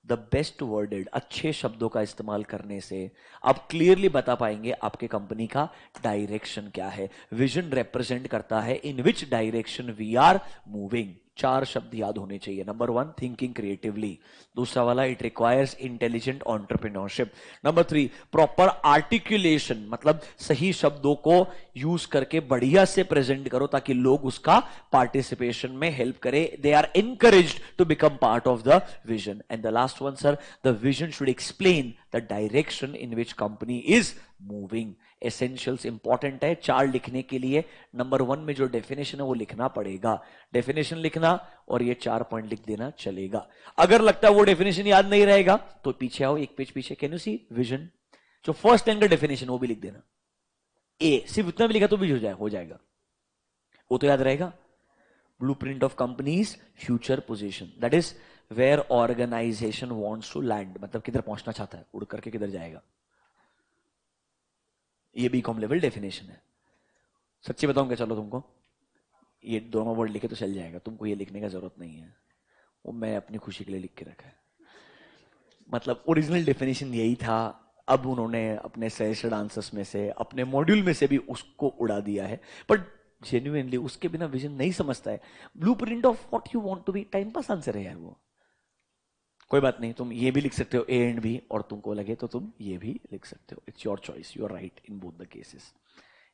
द बेस्ट वर्डेड, अच्छे शब्दों का इस्तेमाल करने से आप क्लियरली बता पाएंगे आपके कंपनी का डायरेक्शन क्या है। विजन रिप्रेजेंट करता है in which direction we are moving. 4 शब्द याद होने चाहिए। Number 1, thinking creatively. दूसरा वाला, it requires intelligent entrepreneurship. Number 3, proper articulation, मतलब सही शब्दों को यूज करके बढ़िया से प्रेजेंट करो ताकि लोग उसका पार्टिसिपेशन में हेल्प करे, they are encouraged to become part of the vision. And the last one sir, the vision should explain the direction in which company is moving. Essentials important है 4 लिखने के लिए। नंबर 1 में जो डेफिनेशन है वो लिखना पड़ेगा, डेफिनेशन लिखना और ये 4 पॉइंट लिख देना चलेगा। अगर लगता है वो डेफिनेशन याद नहीं रहेगा तो पीछे आओ, एक पेज पीछे, कैन यू सी विजन, जो फर्स्ट लाइन का डेफिनेशन वो भी लिख देना। ए सिर्फ उतना भी लिखा तो भी हो जाएगा, वो तो याद रहेगा। Blueprint of company's future position, that is where organization wants to land, मतलब किधर पहुंचना चाहता है, उड़ करके किधर जाएगा। ये बीकॉम लेवल डेफिनेशन है। सच्ची बताऊंगा, चलो तुमको ये दोनों वर्ड लिखे तो चल जाएगा, तुमको ये लिखने का जरूरत नहीं है, वो मैं अपनी खुशी के लिए लिख के रखा है। मतलब ओरिजिनल डेफिनेशन यही था, अब उन्होंने अपने सजेस्टेड आंसर्स में से, अपने मॉड्यूल में से भी उसको उड़ा दिया है। बट जेन्युइनली उसके बिना विजन नहीं समझता है। Blueprint of what you want to be, time pass answer है यार वो। कोई बात नहीं, तुम ये भी लिख सकते हो ए एंड बी, और तुमको लगे तो तुम ये भी लिख सकते हो। It's your choice, you are right in both the cases.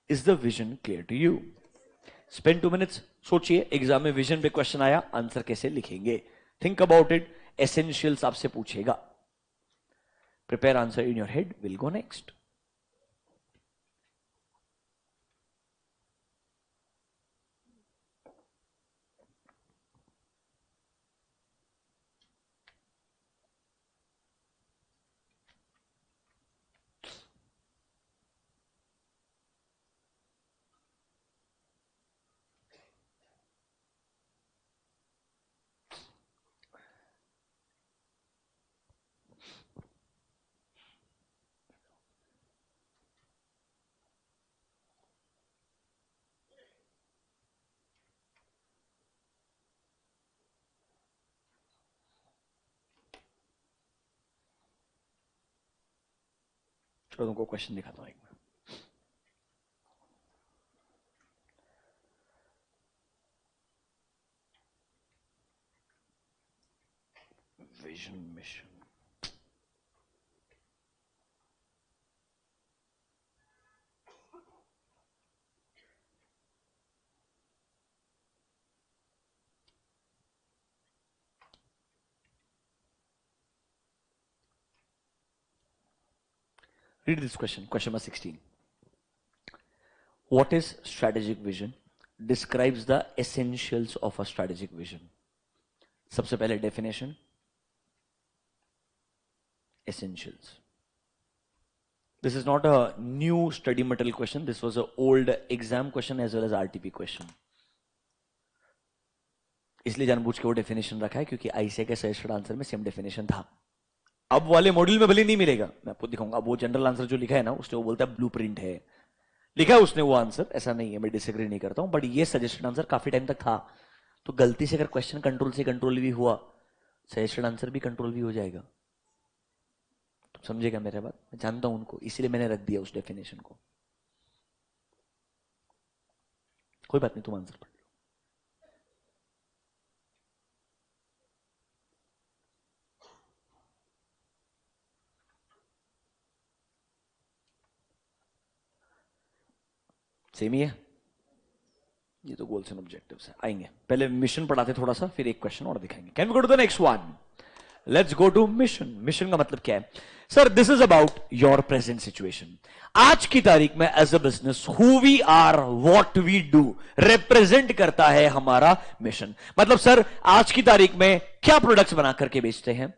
Is the vision clear to you? Spend 2 minutes, सोचिए, एग्जाम में विजन पे क्वेश्चन आया, आंसर कैसे लिखेंगे? थिंक अबाउट इट, एसेंशियल्स आपसे पूछेगा। Prepare answer in your head, will go next. चलो तुमको क्वेश्चन दिखाता हूं एक बार। Vision mission, read this question, question number 16. What is strategic vision? Describes the essentials of a strategic vision. सबसे पहले definition, essentials. This is not a new study material question. This was an old exam question as well as RTP question. इसलिए जानबूझ के वो definition रखा है क्योंकि ICA के सजेस्टेड आंसर में सेम डेफिनेशन था। अब वाले मॉड्यूल में भले नहीं मिलेगा, मैं आपको दिखाऊंगा। वो जनरल आंसर जो लिखा है ना, उसने वो बोलता है ब्लूप्रिंट है, लिखा है उसने वो आंसर, ऐसा नहीं है, मैं डिसएग्री नहीं करता हूं, बट ये सजेस्टेड आंसर काफी टाइम तक था। तो गलती से अगर क्वेश्चन कंट्रोल से कंट्रोल भी हुआ, सजेस्टेड आंसर भी कंट्रोल भी हो जाएगा। तुम समझेगा मेरा बात, मैं जानता हूं उनको, इसीलिए मैंने रख दिया उस डेफिनेशन को। कोई बात नहीं, तुम आंसर पढ़ लो। सेम ही है, ये तो गोल्स एंड ऑब्जेक्टिव्स है। आएंगे, पहले मिशन पढ़ाते थोड़ा सा, फिर एक क्वेश्चन और दिखाएंगे। Can we go to the next one? Let's go to mission. Mission का मतलब क्या है? Sir, this is about your present situation. आज की तारीख में as a business, who we are, what we do, represent करता है हमारा मिशन। मतलब सर, आज की तारीख में क्या प्रोडक्ट्स बना करके बेचते हैं,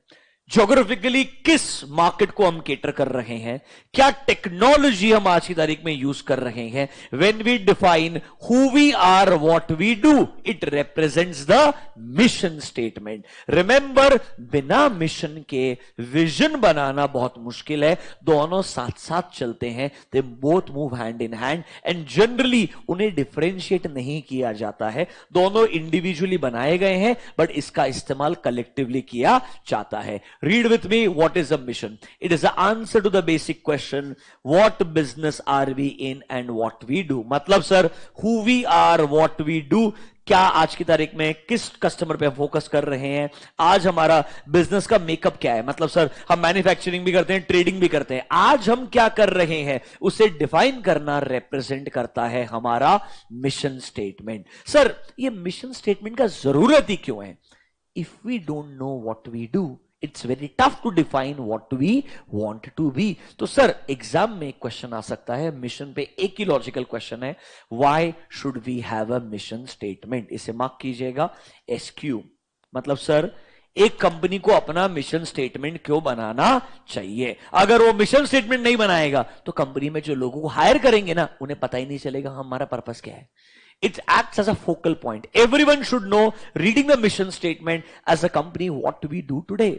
ज्योग्राफिकली किस मार्केट को हम केटर कर रहे हैं, क्या टेक्नोलॉजी हम आज की तारीख में यूज कर रहे हैं। When we define who we are, what we do, it represents the mission statement. Remember, बिना मिशन के विजन बनाना बहुत मुश्किल है। दोनों साथ साथ चलते हैं, they both move hand in hand, and generally उन्हें डिफरेंशिएट नहीं किया जाता है। दोनों इंडिविजुअली बनाए गए हैं, बट इसका इस्तेमाल कलेक्टिवली किया जाता है। Read with me, what is a mission? It is the answer to the basic question, what business are we in and what we do. मतलब sir, who we are, what we do, क्या आज की तारीख में किस customer पे focus कर रहे हैं, आज हमारा बिजनेस का मेकअप क्या है। मतलब सर, हम मैन्युफैक्चरिंग भी करते हैं, ट्रेडिंग भी करते हैं, आज हम क्या कर रहे हैं उसे डिफाइन करना रिप्रेजेंट करता है हमारा मिशन स्टेटमेंट। सर, ये मिशन स्टेटमेंट का जरूरत ही क्यों है? If we don't know what we do, it's very tough to define what we want to be. तो सर, एग्जाम में एक क्वेश्चन आ सकता है मिशन पे, एक ही लॉजिकल क्वेश्चन है, why should we have a mission statement. इसे मार्क कीजिएगा एसक्यू। मतलब सर, एक कंपनी को अपना मिशन स्टेटमेंट क्यों बनाना चाहिए? अगर वो मिशन स्टेटमेंट नहीं बनाएगा तो कंपनी में जो लोगों को हायर करेंगे ना, उन्हें पता ही नहीं चलेगा हमारा पर्पस क्या है। It acts as a focal point. Everyone should know, reading the mission statement as a company, what we do today.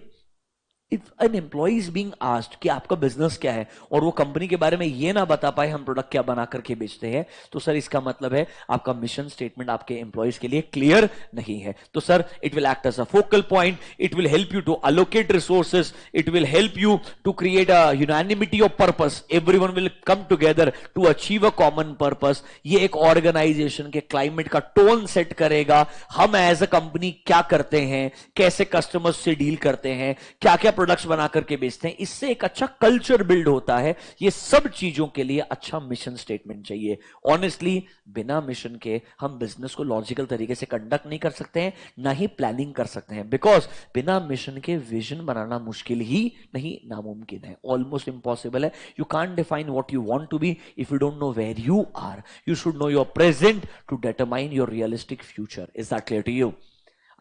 If an employee is being asked कि आपका बिजनेस क्या है, और वो कंपनी के बारे में ये ना बता पाए हम प्रोडक्ट क्या बना करके बेचते हैं, तो सर इसका मतलब है आपका मिशन स्टेटमेंट आपके एम्प्लॉइज के लिए क्लियर नहीं है। तो sir, it will act as a focal point, it will help you to allocate resources, it will help you to create a unanimity of purpose. Everyone will come together to achieve a common purpose. ये एक organisation के climate का tone set करेगा। हम as a company क्या करते हैं, कैसे कस्टमर्स से डील करते हैं, क्या क्या प्रोडक्ट्स बना करके बेचते हैं, इससे एक अच्छा कल्चर बिल्ड होता है। ये सब चीजों के लिए अच्छा मिशन स्टेटमेंट चाहिए। ऑनेस्टली, बिना मिशन के हम बिजनेस को लॉजिकल तरीके से कंडक्ट नहीं कर सकते हैं, ना ही प्लानिंग कर सकते हैं, बिकॉज बिना मिशन के विजन बनाना मुश्किल ही नहीं, नामुमकिन है, ऑलमोस्ट इंपॉसिबल है। You can't define what you want to be if you don't know where you are. You should know your present to determine your realistic future. Is that clear to you?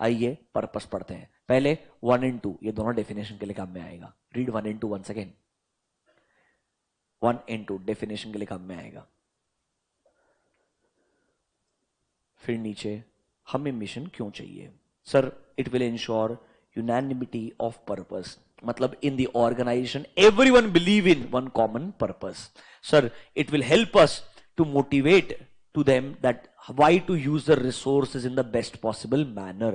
आइए purpose पढ़ते हैं। पहले 1 and 2, ये दोनों definition के लिए काम में आएगा। Read 1 and 2 once again. 1 and 2 definition के लिए काम में आएगा। फिर नीचे हमें मिशन क्यों चाहिए? Sir, it will ensure unanimity of purpose. मतलब in the organisation everyone believe in one common purpose. Sir, it will help us to motivate to them that why to use the resources in the best possible manner.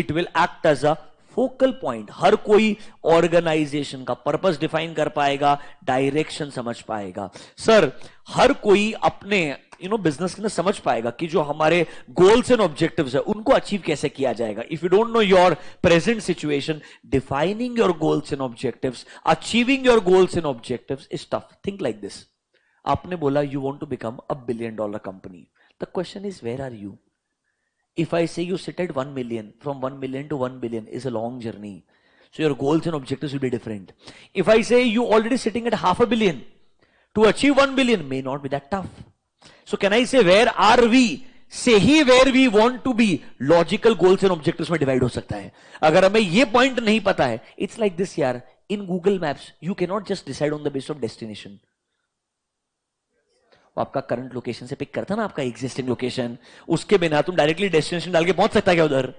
It will act as a focal point, हर कोई organisation का purpose define कर पाएगा, direction समझ पाएगा। Sir हर कोई अपने business के अंदर समझ पाएगा कि जो हमारे गोल्स एंड ऑब्जेक्टिव्स है उनको अचीव कैसे किया जाएगा। If you don't know your present situation, defining your goals and objectives, achieving your goals and objectives is tough. Think like this, आपने बोला you want to become a $1 billion company, the question is where are you? If I say you sit at 1 million, from 1 million to 1 billion is a long journey. So your goals and objectives will be different. If I say you already sitting at half a billion, to achieve 1 billion may not be that tough. So can I say where are we? से ही where we want to be, logical goals and objectives में divide हो सकता है। अगर हमें ये point नहीं पता है, it's like this यार, in Google Maps, you cannot just decide on the basis of destination. आपका करंट लोकेशन से पिक करता ना आपका एग्जिस्टिंग लोकेशन, उसके बिना तुम डायरेक्टली डेस्टिनेशन डाल के पहुंच सकता है क्या उधर?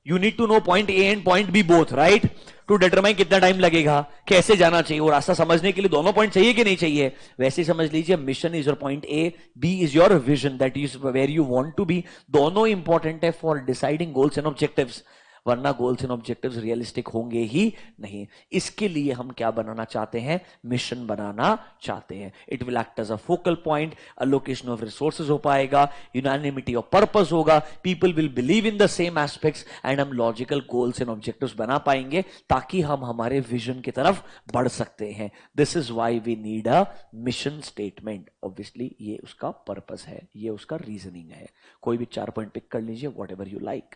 You need to know point A and point B both, right, to determine कितना टाइम लगेगा, कैसे जाना चाहिए, वो रास्ता समझने के लिए दोनों पॉइंट चाहिए कि नहीं चाहिए। वैसे समझ लीजिए, mission is your point A, B is your vision, that is where you want to be. दोनों इंपॉर्टेंट है for deciding goals and objectives, वरना गोल्स एंड ऑब्जेक्टिव्स रियलिस्टिक होंगे ही नहीं। इसके लिए हम क्या बनाना चाहते हैं? मिशन बनाना चाहते हैं। It will act as a focal point, allocation of resources हो पाएगा, यूनानिमिटी ऑफ पर्पस होगा, people will believe in the same aspects and हम लॉजिकल गोल्स एंड ऑब्जेक्टिव्स बना पाएंगे ताकि हम हमारे विजन की तरफ बढ़ सकते हैं। This is why we need a mission statement. Obviously ये उसका पर्पस है, ये उसका रीजनिंग है। कोई भी 4 पॉइंट पिक कर लीजिए, what ever you like.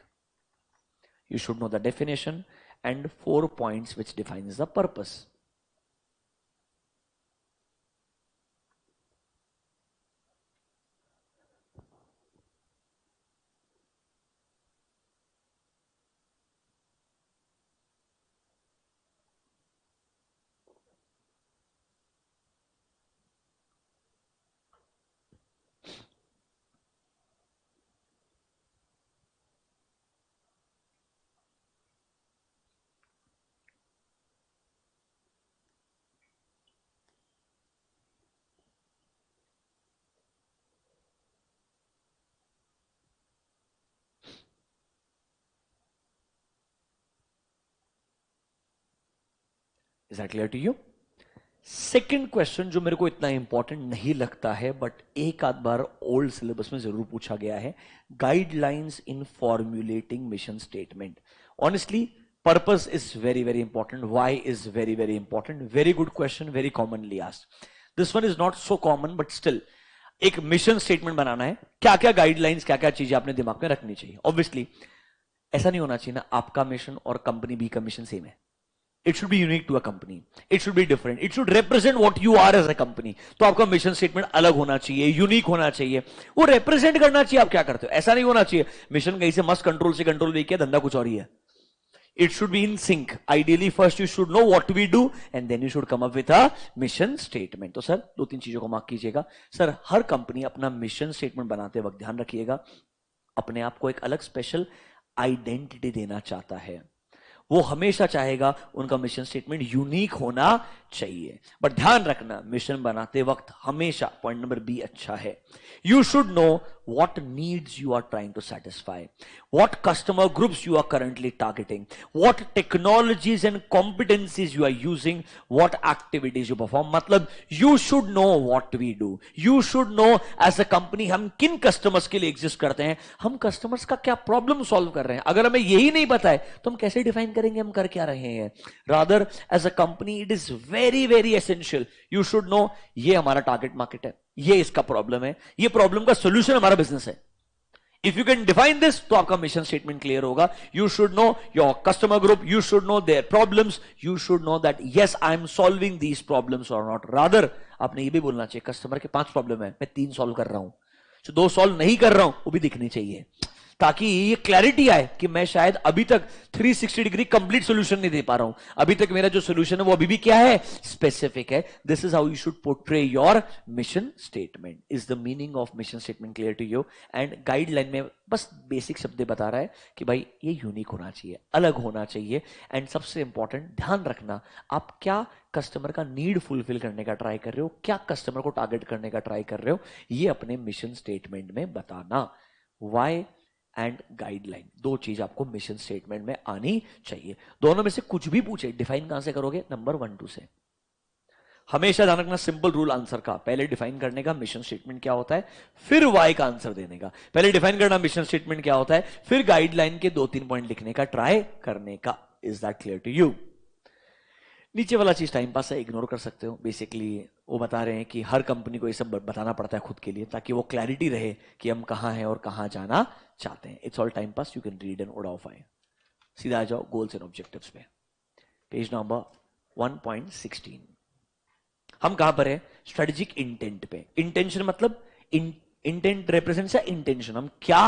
You should know the definition and 4 points which defines the purpose. Is that clear to you? Second question जो मेरे को इतना इंपॉर्टेंट नहीं लगता है बट एक आध बार ओल्ड सिलेबस में जरूर पूछा गया है, guidelines in formulating mission statement. Honestly purpose is very very important, why is very very important. Very good question, very commonly asked. This one is not so common but still, एक mission statement बनाना है, क्या क्या guidelines, क्या क्या चीजें आपने दिमाग में रखनी चाहिए। ऑब्वियसली ऐसा नहीं होना चाहिए ना आपका मिशन और कंपनी बी का मिशन सेम है। It should be unique to a company. It should be different. It should represent what you are as a company. तो आपका मिशन स्टेटमेंट अलग होना चाहिए, यूनिक होना चाहिए, वो रिप्रेजेंट करना चाहिए आप क्या करते हो। ऐसा नहीं होना चाहिए मिशन कहीं से मस्त कंट्रोल से कंट्रोल भी किया, धंधा कुछ और ही है। It should be in sync. Ideally, first you should know what we do, and then you should come up with a mission statement. तो सर 2-3 चीजों को मार्क कीजिएगा। सर हर कंपनी अपना मिशन स्टेटमेंट बनाते वक्त ध्यान रखिएगा, अपने आप को एक अलग स्पेशल आइडेंटिटी देना चाहता है। वो हमेशा चाहेगा उनका मिशन स्टेटमेंट यूनिक होना चाहिए। बट ध्यान रखना, मिशन बनाते वक्त हमेशा पॉइंट नंबर बी अच्छा है, you should no what needs you are trying to satisfy, what customer groups you are currently targeting, what technologies and competencies you are using, what activities you perform। मतलब you should know what we do, you should know as a company हम किन customers के लिए exist करते हैं, हम customers का क्या problem solve कर रहे हैं। अगर हमें यही नहीं पता है तो हम कैसे define करेंगे हम कर क्या रहे हैं। rather as a company it is very very essential you should know ये हमारा target market है, ये इसका प्रॉब्लम है, ये प्रॉब्लम का सोल्यूशन हमारा बिजनेस है। If you can define this तो आपका मिशन स्टेटमेंट क्लियर होगा। You should know your customer group, you should no their problems, you should know that yes I am solving these problems और not. Rather आपने ये भी बोलना चाहिए customer के 5 प्रॉब्लम है, मैं 3 सॉल्व कर रहा हूं, तो 2 सॉल्व नहीं कर रहा हूं वो भी दिखनी चाहिए, ताकि ये क्लैरिटी आए कि मैं शायद अभी तक 360 डिग्री कंप्लीट सोल्यूशन नहीं दे पा रहा हूं, अभी तक मेरा जो सोल्यूशन है वो अभी भी क्या है, स्पेसिफिक है। This is how you should portray your mission statement. Is the meaning of mission statement clear to you? And guideline में बस बेसिक शब्द बता रहा है कि भाई ये यूनिक होना चाहिए, अलग होना चाहिए। एंड सबसे इंपॉर्टेंट ध्यान रखना, आप क्या कस्टमर का नीड फुलफिल करने का ट्राई कर रहे हो, क्या कस्टमर को टारगेट करने का ट्राई कर रहे हो, ये अपने मिशन स्टेटमेंट में बताना। वाई एंड गाइडलाइन, दो चीज आपको मिशन स्टेटमेंट में आनी चाहिए। दोनों में से कुछ भी पूछे, डिफाइन कहां से करोगे? नंबर 1 2 से। हमेशा ध्यान रखना, सिंपल रूल आंसर का, पहले डिफाइन करने का मिशन स्टेटमेंट क्या होता है, फिर वाई का आंसर देने का। पहले डिफाइन करना मिशन स्टेटमेंट क्या होता है, फिर गाइडलाइन के 2-3 पॉइंट लिखने का ट्राई करने का। Is that clear to you? नीचे वाला चीज टाइम पास है, इग्नोर कर सकते हो। बेसिकली वो बता रहे हैं कि हर कंपनी को ये सब बताना पड़ता है खुद के लिए, ताकि वो क्लैरिटी रहे कि हम कहां हैं और कहां जाना चाहते हैं। It's all time pass, you can read and ओडाफाई। सीधा आ जाओ गोल्स एंड ऑब्जेक्टिव्स पे, पेज नंबर 1.16। हम कहां पर है? स्ट्रेटेजिक इंटेंट पे। इंटेंशन मतलब इंटेंट रिप्रेजेंट्स या इंटेंशन, हम क्या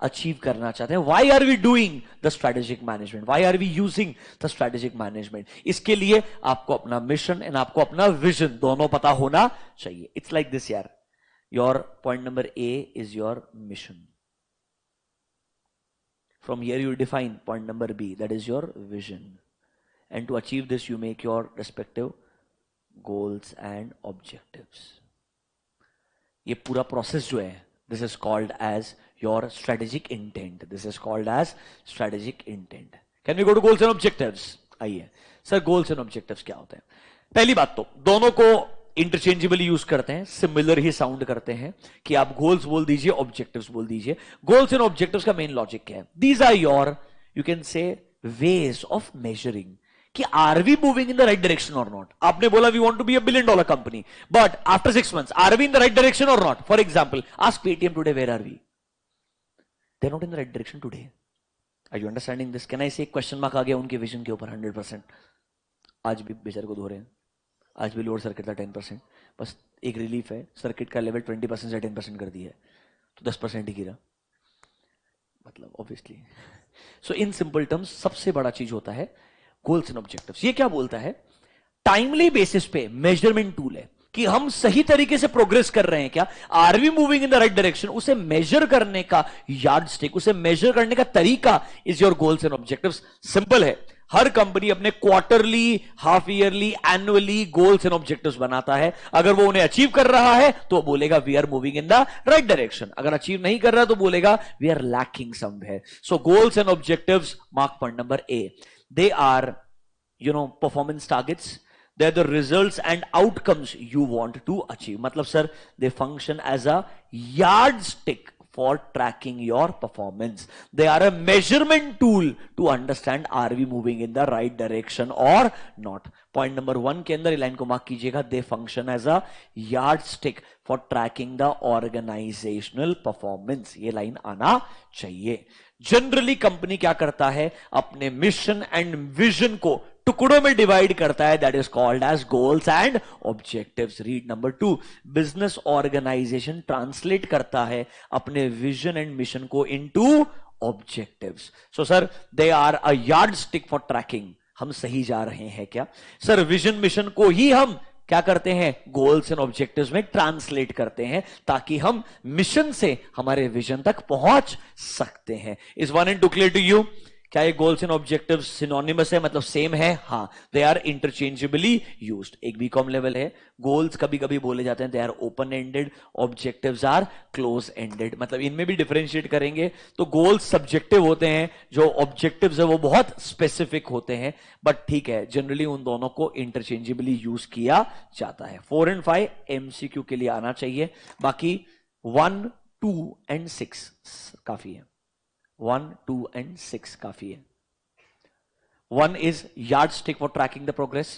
अचीव करना चाहते हैं। Why are we doing the strategic management, why are we using the strategic management. इसके लिए आपको अपना मिशन एंड आपको अपना विजन दोनों पता होना चाहिए। इट्स लाइक दिस यार, your point number A is your mission, from here you define point number B, that is your vision, and to achieve this you make your respective goals and objectives. ये पूरा process जो है, this is called as your strategic intent, this is called as strategic intent. Can we go to goals and objectives? आइए sir, goals and objectives क्या होते हैं? पहली बात तो दोनों को इंटरचेंजेबली यूज करते हैं, सिमिलर ही साउंड करते हैं कि आप गोल्स बोल दीजिए, ऑब्जेक्टिव्स बोल दीजिए। गोल्स एंड ऑब्जेक्टिव्स का मेन लॉजिक क्या है? These are your, you can say, ways of measuring कि are we moving in the right direction or not. आपने बोला we want to be a $1 billion company, but after 6 months are we in the right direction or not? For example, ask Paytm today where are we, they are not in the right direction today. Are you understanding this? Can I से question mark आ गया उनके vision के ऊपर 100%। आज भी बेचारे को धो रहे हैं, आज भी लोअर सर्किट था 10%, बस एक रिलीफ है, सर्किट का लेवल 20% से 10% कर दिया है, तो 10% ही गिरा, मतलब obviously. So in simple terms सबसे बड़ा चीज होता है गोल्स एंड ऑब्जेक्टिव्स। ये क्या बोलता है? टाइमली बेसिस पे मेजरमेंट टूल है कि हम सही तरीके से प्रोग्रेस कर रहे हैं क्या, are we moving in the right direction. उसे मेजर करने का यार्ड स्टिक, उसे मेजर करने का तरीका is your goals and objectives. Simple है, हर कंपनी अपने quarterly, half yearly, annually goals and objectives बनाता है। अगर वो उन्हें अचीव कर रहा है तो बोलेगा we are moving in the right direction, अगर अचीव नहीं कर रहा तो बोलेगा we are lacking somewhere. So goals and objectives, mark point number A, they are performance targets, they are the results and outcomes you want to achieve. मतलब sir, they function as a yardstick for tracking your performance. They are a measurement tool to understand are we moving in the right direction or not. Point number 1 के अंदर line को mark कीजिएगा, they function as a yardstick for tracking the organizational performance. ये line आना चाहिए। Generally company क्या करता है, अपने मिशन एंड विजन को टुकड़ों में डिवाइड करता है, that is called as goals and objectives. Read number 2, business organization translate करता है अपने विजन एंड मिशन को into objectives. So sir, they are a yardstick for tracking, हम सही जा रहे हैं क्या? सर, विजन मिशन को ही हम क्या करते हैं, गोल्स एंड ऑब्जेक्टिव्स में ट्रांसलेट करते हैं, ताकि हम मिशन से हमारे विजन तक पहुंच सकते हैं। Is 1 and 2 clear to you? क्या ये गोल्स एंड ऑब्जेक्टिव्स सिनोनिमस है, मतलब सेम है? हाँ, दे आर इंटरचेंजेबली यूज्ड। एक बीकॉम लेवल है, गोल्स कभी कभी बोले जाते हैं they are open ended, objectives are close ended, मतलब इनमें भी डिफरेंशिएट करेंगे तो गोल्स सब्जेक्टिव होते हैं, जो ऑब्जेक्टिव्स है वो बहुत स्पेसिफिक होते हैं, बट ठीक है, जनरली उन दोनों को इंटरचेंजेबली यूज किया जाता है। 4 and 5 एमसीक्यू के लिए आना चाहिए, बाकी 1, 2 and 6 काफी है। 1, 2 and 6 काफी है। 1 is yardstick for tracking the progress.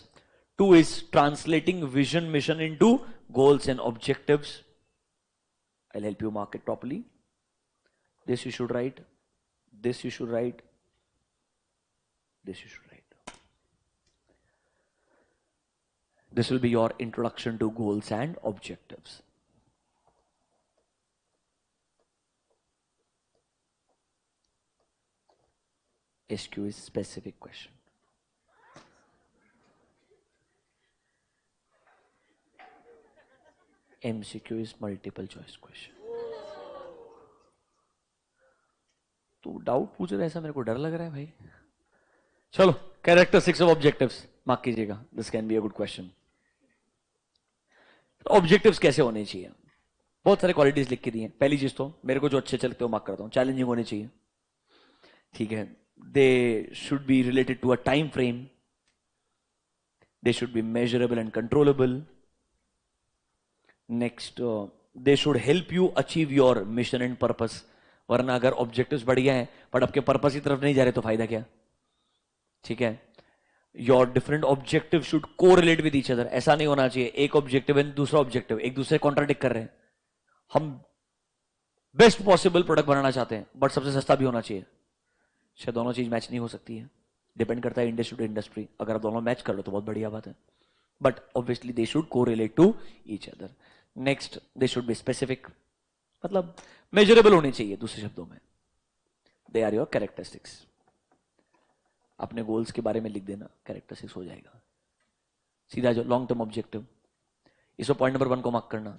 2 is translating vision, mission into goals and objectives. I'll help you mark it properly. This you should write. This you should write. This you should write. This will be your introduction to goals and objectives. SQ is specific question. MCQ is multiple choice question. तो doubt पूछ रहे, ऐसा मेरे को डर लग रहा है भाई। चलो, कैरेक्टरिस्टिक्स ऑफ ऑब्जेक्टिव्स मार्क कीजिएगा, this can be a good question. Objectives कैसे होने चाहिए? बहुत सारे क्वालिटीज लिख के दी हैं। पहली चीज तो मेरे को जो अच्छे चलते हो मार्क करता हूँ, चैलेंजिंग होने चाहिए, ठीक है। They should be related to a time frame, they should be measurable and controllable. Next, they should help you achieve your mission and purpose. वरना अगर ऑब्जेक्टिव्स बढ़िया हैं बट आपके पर्पस की तरफ नहीं जा रहे तो फायदा क्या, ठीक है। Your different objective should correlate with each other. ऐसा नहीं होना चाहिए एक ऑब्जेक्टिव एंड दूसरा ऑब्जेक्टिव एक दूसरे कॉन्ट्राडिक्ट कर रहे हैं। हम बेस्ट पॉसिबल प्रोडक्ट बनाना चाहते हैं बट सबसे सस्ता भी होना चाहिए, शायद दोनों चीज मैच नहीं हो सकती है। डिपेंड करता है इंडस्ट्री टू इंडस्ट्री। अगर आप दोनों मैच कर लो तो बहुत बढ़िया बात है, but obviously they should correlate to each other. Next, they should be specific, मतलब मेजरेबल होनी चाहिए दूसरे शब्दों में। They are your characteristics. अपने गोल्स के बारे में लिख देना, कैरेक्टरिस्टिक्स हो जाएगा। सीधा जो लॉन्ग टर्म ऑब्जेक्टिव, इसको पॉइंट नंबर 1 को मार्क करना।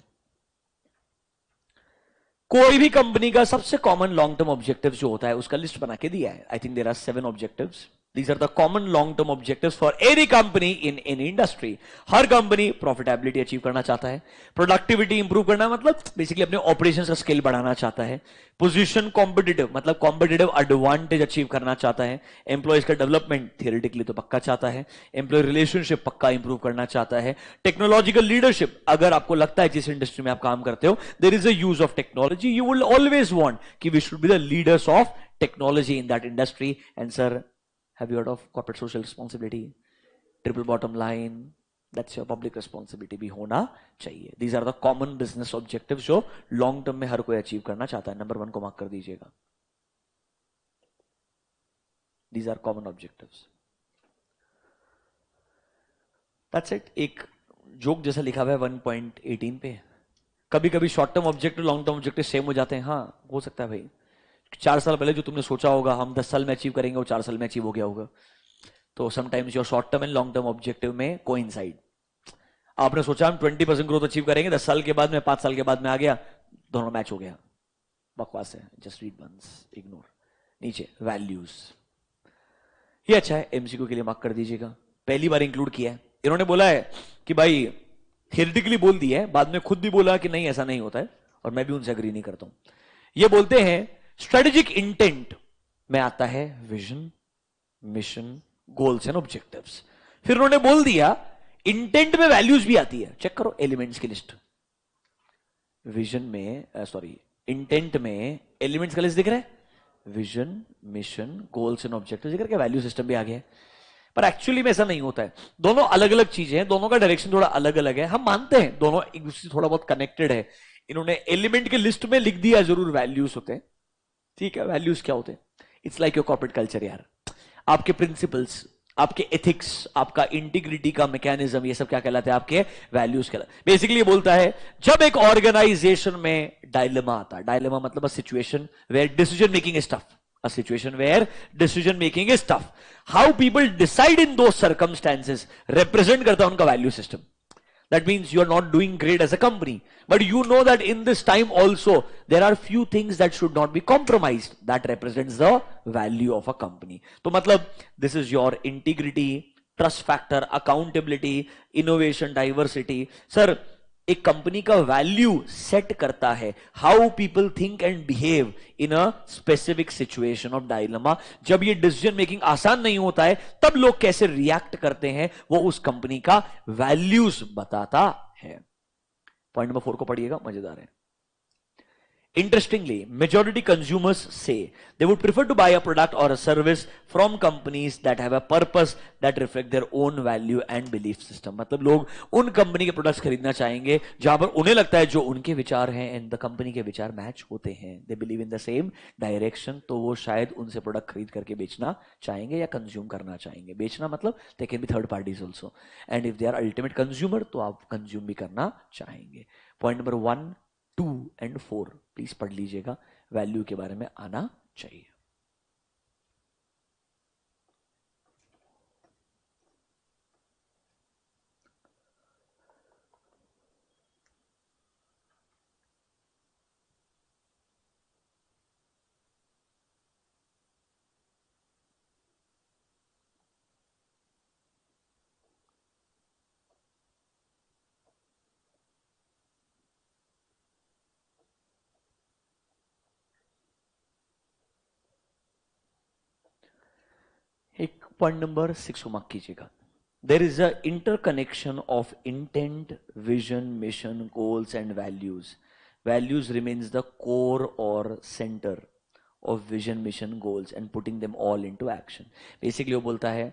कोई भी कंपनी का सबसे कॉमन लॉन्ग टर्म ऑब्जेक्टिव जो होता है उसका लिस्ट बना के दिया है। I think there are 7 objectives. These are the common long-term objectives for any company in any industry. Her company profitability achieve करना चाहता है, प्रोडक्टिविटी इंप्रूव करना मतलब बेसिकली अपने ऑपरेशन का स्केल बढ़ाना चाहता है, पोजीशन कॉम्पिटिटिव मतलब कॉम्पिटिटिव एडवांटेज अचीव करना चाहता है, एम्प्लॉयज का डेवलपमेंट थियोरेटिकली तो पक्का चाहता है, एम्प्लॉय रिलेशनशिप पक्का इंप्रूव करना चाहता है, टेक्नोलॉजिकल लीडरशिप। अगर आपको लगता है जिस इंडस्ट्री में आप काम करते हो there is a use of technology, you will always want कि we should be the leaders of technology in that industry. And sir, have you heard of corporate social responsibility? Triple bottom line, that's your public responsibility भी होना चाहिए। These are the common business objectives जो long term में हर कोई achieve करना चाहता है। Number 1 को मार्क कर दीजिएगा। These are common objectives. That's it। एक जोक जैसा लिखा हुआ है 1.18 पे। कभी कभी short term objective long term objective same हो जाते हैं। हाँ हो सकता है भाई, 4 साल पहले जो तुमने सोचा होगा हम 10 साल में अचीव करेंगे वो 4 साल में अचीव हो गया होगा। तो sometimes your short term and long term objective में कोइंसाइड। आपने सोचा हम 20% ग्रोथ अचीव करेंगे, 10 साल के बाद में 5 साल के बाद में आ गया, दोनों मैच हो गया। बकवास है, जस्ट रीड वंस, इग्नोर। नीचे वैल्यूज, ये अच्छा है, एमसीक्यू के लिए मार्क कर दीजिएगा। पहली बार इंक्लूड किया है इन्होंने। बोला है कि भाई थियोरेटिकली बोल दिया है, बाद में खुद भी बोला कि नहीं ऐसा नहीं होता है, और मैं भी उनसे अग्री नहीं करता हूं। ये बोलते हैं स्ट्रेटेजिक इंटेंट में आता है vision, mission, goals and objectives. फिर उन्होंने बोल दिया इंटेंट में वैल्यूज भी आती है। चेक करो एलिमेंट्स की लिस्ट। विजन में सॉरी इंटेंट में एलिमेंट्स का लिस्ट दिख रहा है, vision, mission, goals and objectives दिख रहा है, वैल्यू सिस्टम भी आ गया है। पर एक्चुअली में ऐसा नहीं होता है। दोनों अलग अलग चीजें हैं, दोनों का डायरेक्शन थोड़ा अलग अलग है। हम मानते हैं दोनों एक दूसरे से थोड़ा बहुत कनेक्टेड है। इन्होंने एलिमेंट के लिस्ट में लिख दिया जरूर वैल्यूज होते हैं, ठीक है। वैल्यूज क्या होते हैं? It's like your corporate culture यार। आपके प्रिंसिपल्स, आपके एथिक्स, आपका इंटीग्रिटी का मैकेनिज्म, ये सब क्या कहलाते हैं? आपके वैल्यूज कहलाते हैं। बेसिकली ये बोलता है जब एक ऑर्गेनाइजेशन में डायलेमा आता है, डायलेमा मतलब a situation where decision making is tough, a situation where decision making is tough, how people decide in those circumstances represent करता है उनका value system। That means you are not doing great as a company, but you know that in this time also there are few things that should not be compromised, that represents the value of a company। तो मतलब this is your integrity, trust factor, accountability, innovation, diversity। Sir एक company का value set करता है how people think and behave in a specific situation of dilemma. जब ये decision making आसान नहीं होता है तब लोग कैसे रिएक्ट करते हैं, वो उस कंपनी का वैल्यूज बताता है। पॉइंट नंबर 4 को पढ़िएगा, मजेदार है। Interestingly, majority consumers say they would prefer to buy a product or a service from companies that have a purpose that reflect their own value and belief system। मतलब लोग उन company के products खरीदना चाहेंगे जहां पर उन्हें लगता है जो उनके विचार हैं एंड द कंपनी के विचार मैच होते हैं, they believe in the same direction, तो वो शायद उनसे प्रोडक्ट खरीद करके बेचना चाहेंगे या कंज्यूम करना चाहेंगे। बेचना मतलब they can be third parties also, and if they are ultimate consumer तो आप कंज्यूम भी करना चाहेंगे। पॉइंट नंबर 1, 2 एंड 4 प्लीज पढ़ लीजिएगा, वैल्यू के बारे में आना चाहिए। पॉइंट नंबर 6 को मार्क कीजिएगा. There is a interconnection of intent, vision, mission, goals and values. Values remains the core or center of vision, mission, goals and putting them all into action. Basically वो बोलता है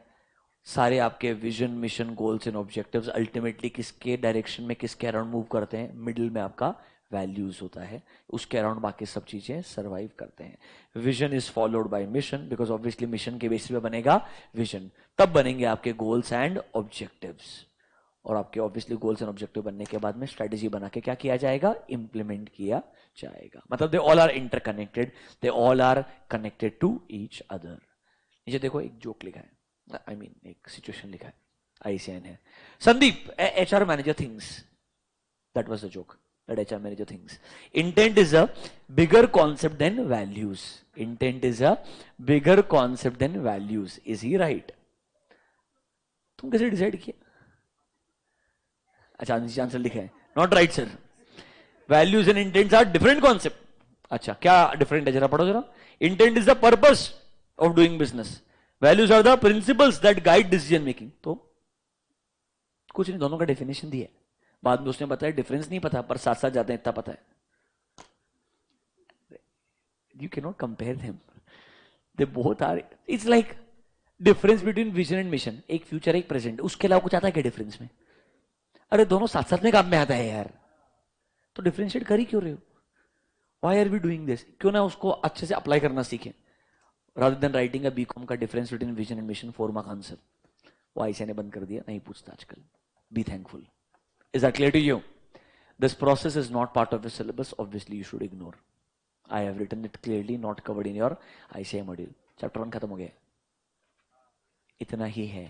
सारे आपके vision, mission, goals and objectives ultimately किसके direction में, किसके around move करते हैं? मिडिल में आपका वैल्यूज होता है, उसके अराउंड बाकी सब चीजें सर्वाइव करते हैं. Vision is followed by mission, because obviously mission के बेसिस पे बनेगा विजन, तब बनेंगे आपके गोल्स एंड ऑब्जेक्टिव्स, और आपके ऑब्वियसली गोल्स एंड ऑब्जेक्टिव बनने के बाद में स्ट्रेटेजी बना के क्या किया जाएगा? इंप्लीमेंट किया जाएगा. मतलब they all are interconnected, they all are connected to each other. नीचे देखो एक जोक लिखा है, I mean, एक सिचुएशन लिखा है, ICN है. Sandeep, HR manager thinks, that was the joke, that HR manager thinks intent is a bigger concept than values. Intent is a bigger concept than values. Is he right? तुम कैसे decide किया? अच्छा, नीचे answer लिखा है, not right sir. Values and intents are different concept. अच्छा, क्या different है जरा पढ़ो जरा. Intent is the purpose of doing business, values are the principles that guide decision making. तो कुछ नहीं, दोनों का डेफिनेशन दिया है. बाद में उसने बताया डिफरेंस नहीं पता, पर साथ साथ जाते हैं इतना पता है. You can not compare them, they both are, it's like difference between vision and mission. एक फ्यूचर एक प्रेजेंट, उसके अलावा कुछ आता है क्या डिफरेंस में? अरे दोनों साथ साथ में काम में आता है यार, तो डिफरेंशिएट कर ही क्यों रहे हो? Why are we doing this? क्यों ना उसको अच्छे से अप्लाई करना सीखें, rather than writing a BCom का difference between vision and mission 4 mark answer. वो ICA ने बंद कर दिया, नहीं पूछता आजकल. Be thankful. Is that clear to you? This process is not part of the syllabus. Obviously, you should ignore. I have written it clearly, not covered in your ICA module. Chapter 1 खत्म हो गया. इतना ही है.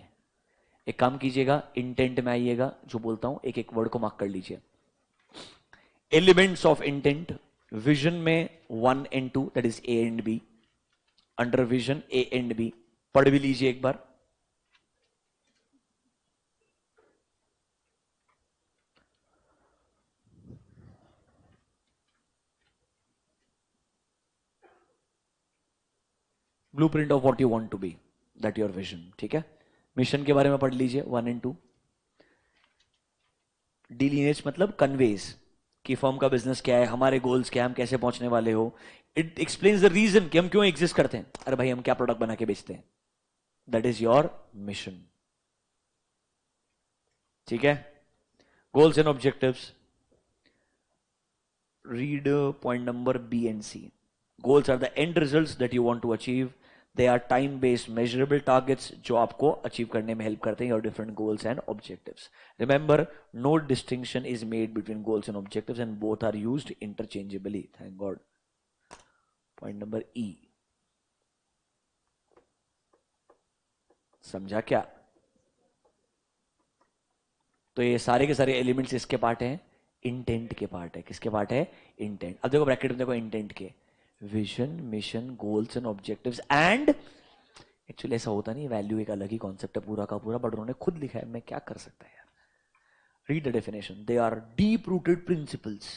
एक काम कीजिएगा, intent में आइएगा, जो बोलता हूं एक एक वर्ड को मार्क कर लीजिए. एलिमेंट्स ऑफ इंटेंट, विजन में 1 and 2, that is A and B. Under vision A and B, पढ़ भी लीजिए एक बार. Blueprint of what you want to be, that your vision. ठीक है, मिशन के बारे में पढ़ लीजिए 1 and 2. डिलीनेज मतलब कन्वेज कि फर्म का बिजनेस क्या है, हमारे गोल्स क्या है, हम कैसे पहुंचने वाले हो. इट एक्सप्लेन्स द रीजन कि हम क्यों एग्जिस्ट करते हैं. अरे भाई हम क्या प्रोडक्ट बना के बेचते हैं, दैट इज योर मिशन. ठीक है, goals and objectives, read point number B and C. Goals are the end results that you want to achieve. They are time based measurable targets जो आपको अचीव करने में हेल्प करते हैं your different goals and objectives. Remember, no distinction is made between goals and objectives and both are used interchangeably. Thank God. Point number E, समझा क्या? तो ये सारे के सारे एलिमेंट्स इसके पार्ट हैं, इंटेंट के पार्ट है. किसके पार्ट है? इंटेंट. अब देखो ब्रैकेट में देखो इंटेंट के, vision, mission, goals and objectives and. Actually ऐसा होता नहीं, वैल्यू एक अलग ही कॉन्सेप्ट है पूरा का पूरा, बट उन्होंने खुद लिखा है, मैं क्या कर सकता है यार. Read the definition. They are deep rooted principles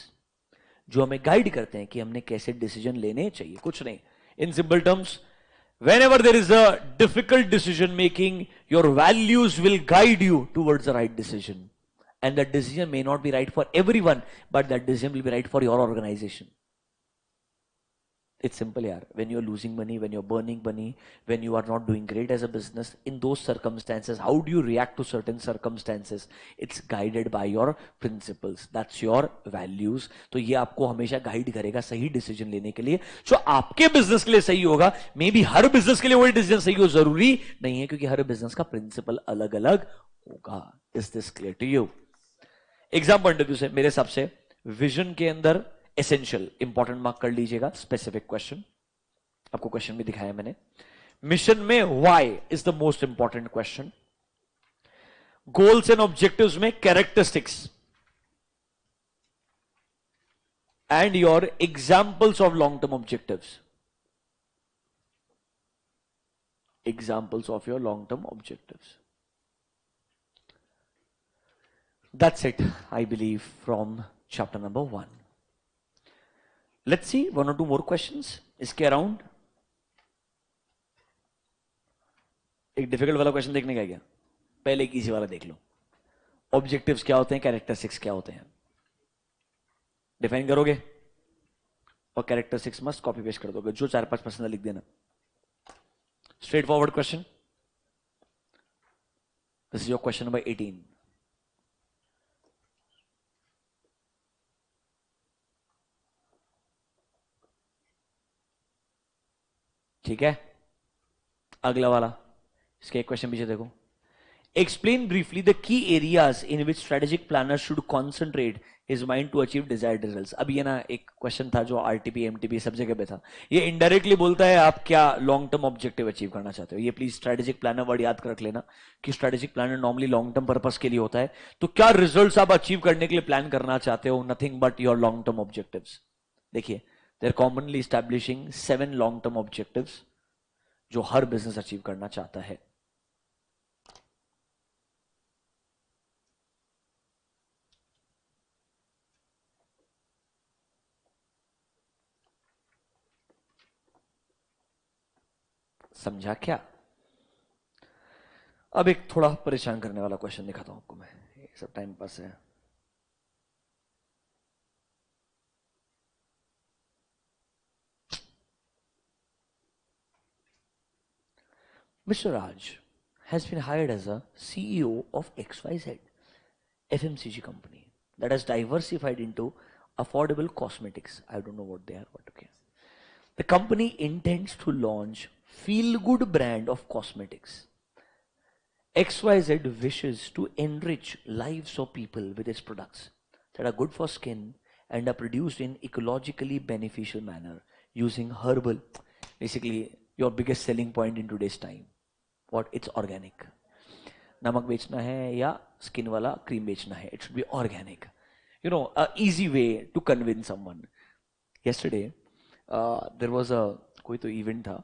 जो हमें गाइड करते हैं कि हमने कैसे डिसीजन लेने चाहिए. कुछ नहीं, in simple terms, whenever there is a difficult decision making, your values will guide you towards the right decision, and that decision may not be right for everyone, but that decision will be right for your organization. It's simple yaar. When you're losing money, when you're burning money, when you are not doing great as a business, in those circumstances, how do you react to certain circumstances? It's guided by your principles. That's your values. तो ये आपको हमेशा guide करेगा सही decision लेने के लिए, जो आपके बिजनेस के लिए सही होगा. मे बी हर बिजनेस के लिए वही डिसीजन सही हो जरूरी नहीं है, क्योंकि हर बिजनेस का प्रिंसिपल अलग अलग होगा. Is this clear to you? Exam point of view से मेरे हिसाब से विजन के अंदर एसेंशियल, इंपॉर्टेंट मार्क कर लीजिएगा. स्पेसिफिक क्वेश्चन, आपको क्वेश्चन भी दिखाया मैंने. मिशन में why is the most important question. Goals and objectives में characteristics and your examples of long term objectives. Examples of your long term objectives. That's it, I believe, from chapter number 1. Let's see 1 or 2 more questions. इसके around एक difficult वाला question देखने का क्या, पहले एक easy वाला देख लो। ऑब्जेक्टिव्स क्या होते हैं, कैरेक्टरिस्टिक्स क्या होते हैं, डिफाइन करोगे और कैरेक्टरिस्टिक्स मस्त कॉपी पेस्ट कर दोगे, जो 4-5 पसंद लिख देना। Straight forward question. This is your question number 18। ठीक है, अगला वाला, इसके एक क्वेश्चन पीछे देखो। Explain briefly the key areas in which strategic planner should concentrate his mind to achieve desired results. अब ये ना एक क्वेश्चन था जो आरटीपी एमटीपी सब जगह पे था, ये इनडायरेक्टली बोलता है आप क्या लॉन्ग टर्म ऑब्जेक्टिव अचीव करना चाहते हो। ये प्लीज स्ट्रेटेजिक प्लानर वर्ड याद कर रख लेना कि strategic planner normally long term purpose के लिए होता है। तो क्या रिजल्ट्स आप अचीव करने के लिए प्लान करना चाहते हो, nothing but your long term objectives. देखिए, they are commonly establishing 7 long term objectives जो हर बिजनेस अचीव करना चाहता है। समझा क्या? अब एक थोड़ा परेशान करने वाला क्वेश्चन दिखाता हूं आपको मैं, ये सब टाइम पास है। Mr. Raj has been hired as a CEO of XYZ FMCG company that has diversified into affordable cosmetics. I don't know what they are, but okay. The company intends to launch feel good brand of cosmetics. XYZ wishes to enrich lives of people with its products that are good for skin and are produced in ecologically beneficial manner using herbal, basically your biggest selling point in today's time. What? It's organic. नमक बेचना है या skin वाला cream बेचना है, it should be organic. You know, a easy way to convince someone. Yesterday, there was a कोई तो event था,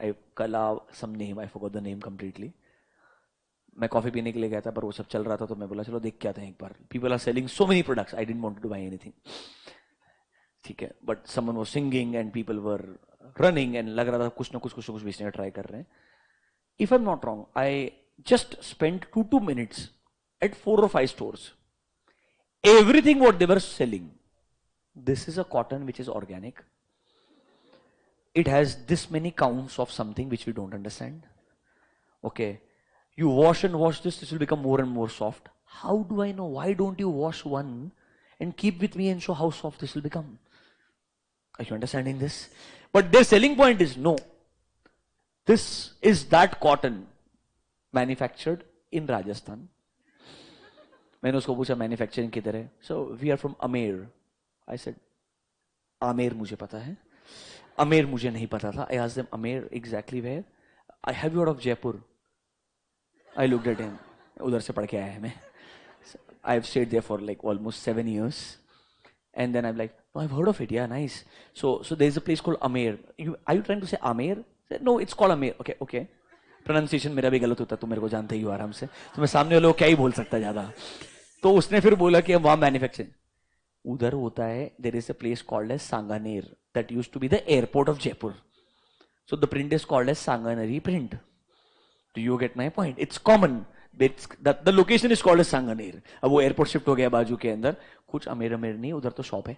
I कला some name, I forgot the name completely. मैं कॉफी पीने के लिए गया था, पर वो सब चल रहा था, तो मैं बोला चलो देख के आते हैं एक बार। People are selling so many products, I didn't want to buy anything, ठीक है, but someone was singing and people were running and लग रहा था कुछ ना कुछ बेचने का ट्राई कर रहे हैं। If I'm not wrong, I just spent 2 minutes at 4 or 5 stores. Everything what they were selling, this is a cotton which is organic. It has this many counts of something which we don't understand. Okay, you wash and wash this, this will become more and more soft. How do I know? Why don't you wash one and keep with me and show how soft this will become? Are you understanding this? But their selling point is no. This is that cotton manufactured in Rajasthan. मैंने उसको पूछा manufacturing किधर है, so we are from Amer. I said Amer मुझे पता है, अमेर मुझे नहीं पता था। I asked them Amer exactly where, I have you heard of Jaipur. I looked at him, उधर से पढ़ के आया है मैं। I have stayed there for like almost 7 years and then I'm like, no, I've heard of it, yeah, nice. So there's a place called Amer. Are you trying to say Amer? No, it's called Amer. Okay. Pronunciation मेरा भी गलत होता, तो मेरे को जानते ही हो आराम से, तो मैं सामने वाले को क्या ही बोल सकता ज्यादा। तो उसने फिर बोला कि वहां मैन्युफैक्चरिंग उधर होता है। There is a place called as Sanganer that used to be the airport of Jaipur, so the print is called as Sanganeri print. Do you get my point? It's common, the location is called as Sanganer. अब वो airport shift हो गया बाजू के अंदर, कुछ अमेर नहीं, उधर तो शॉप है।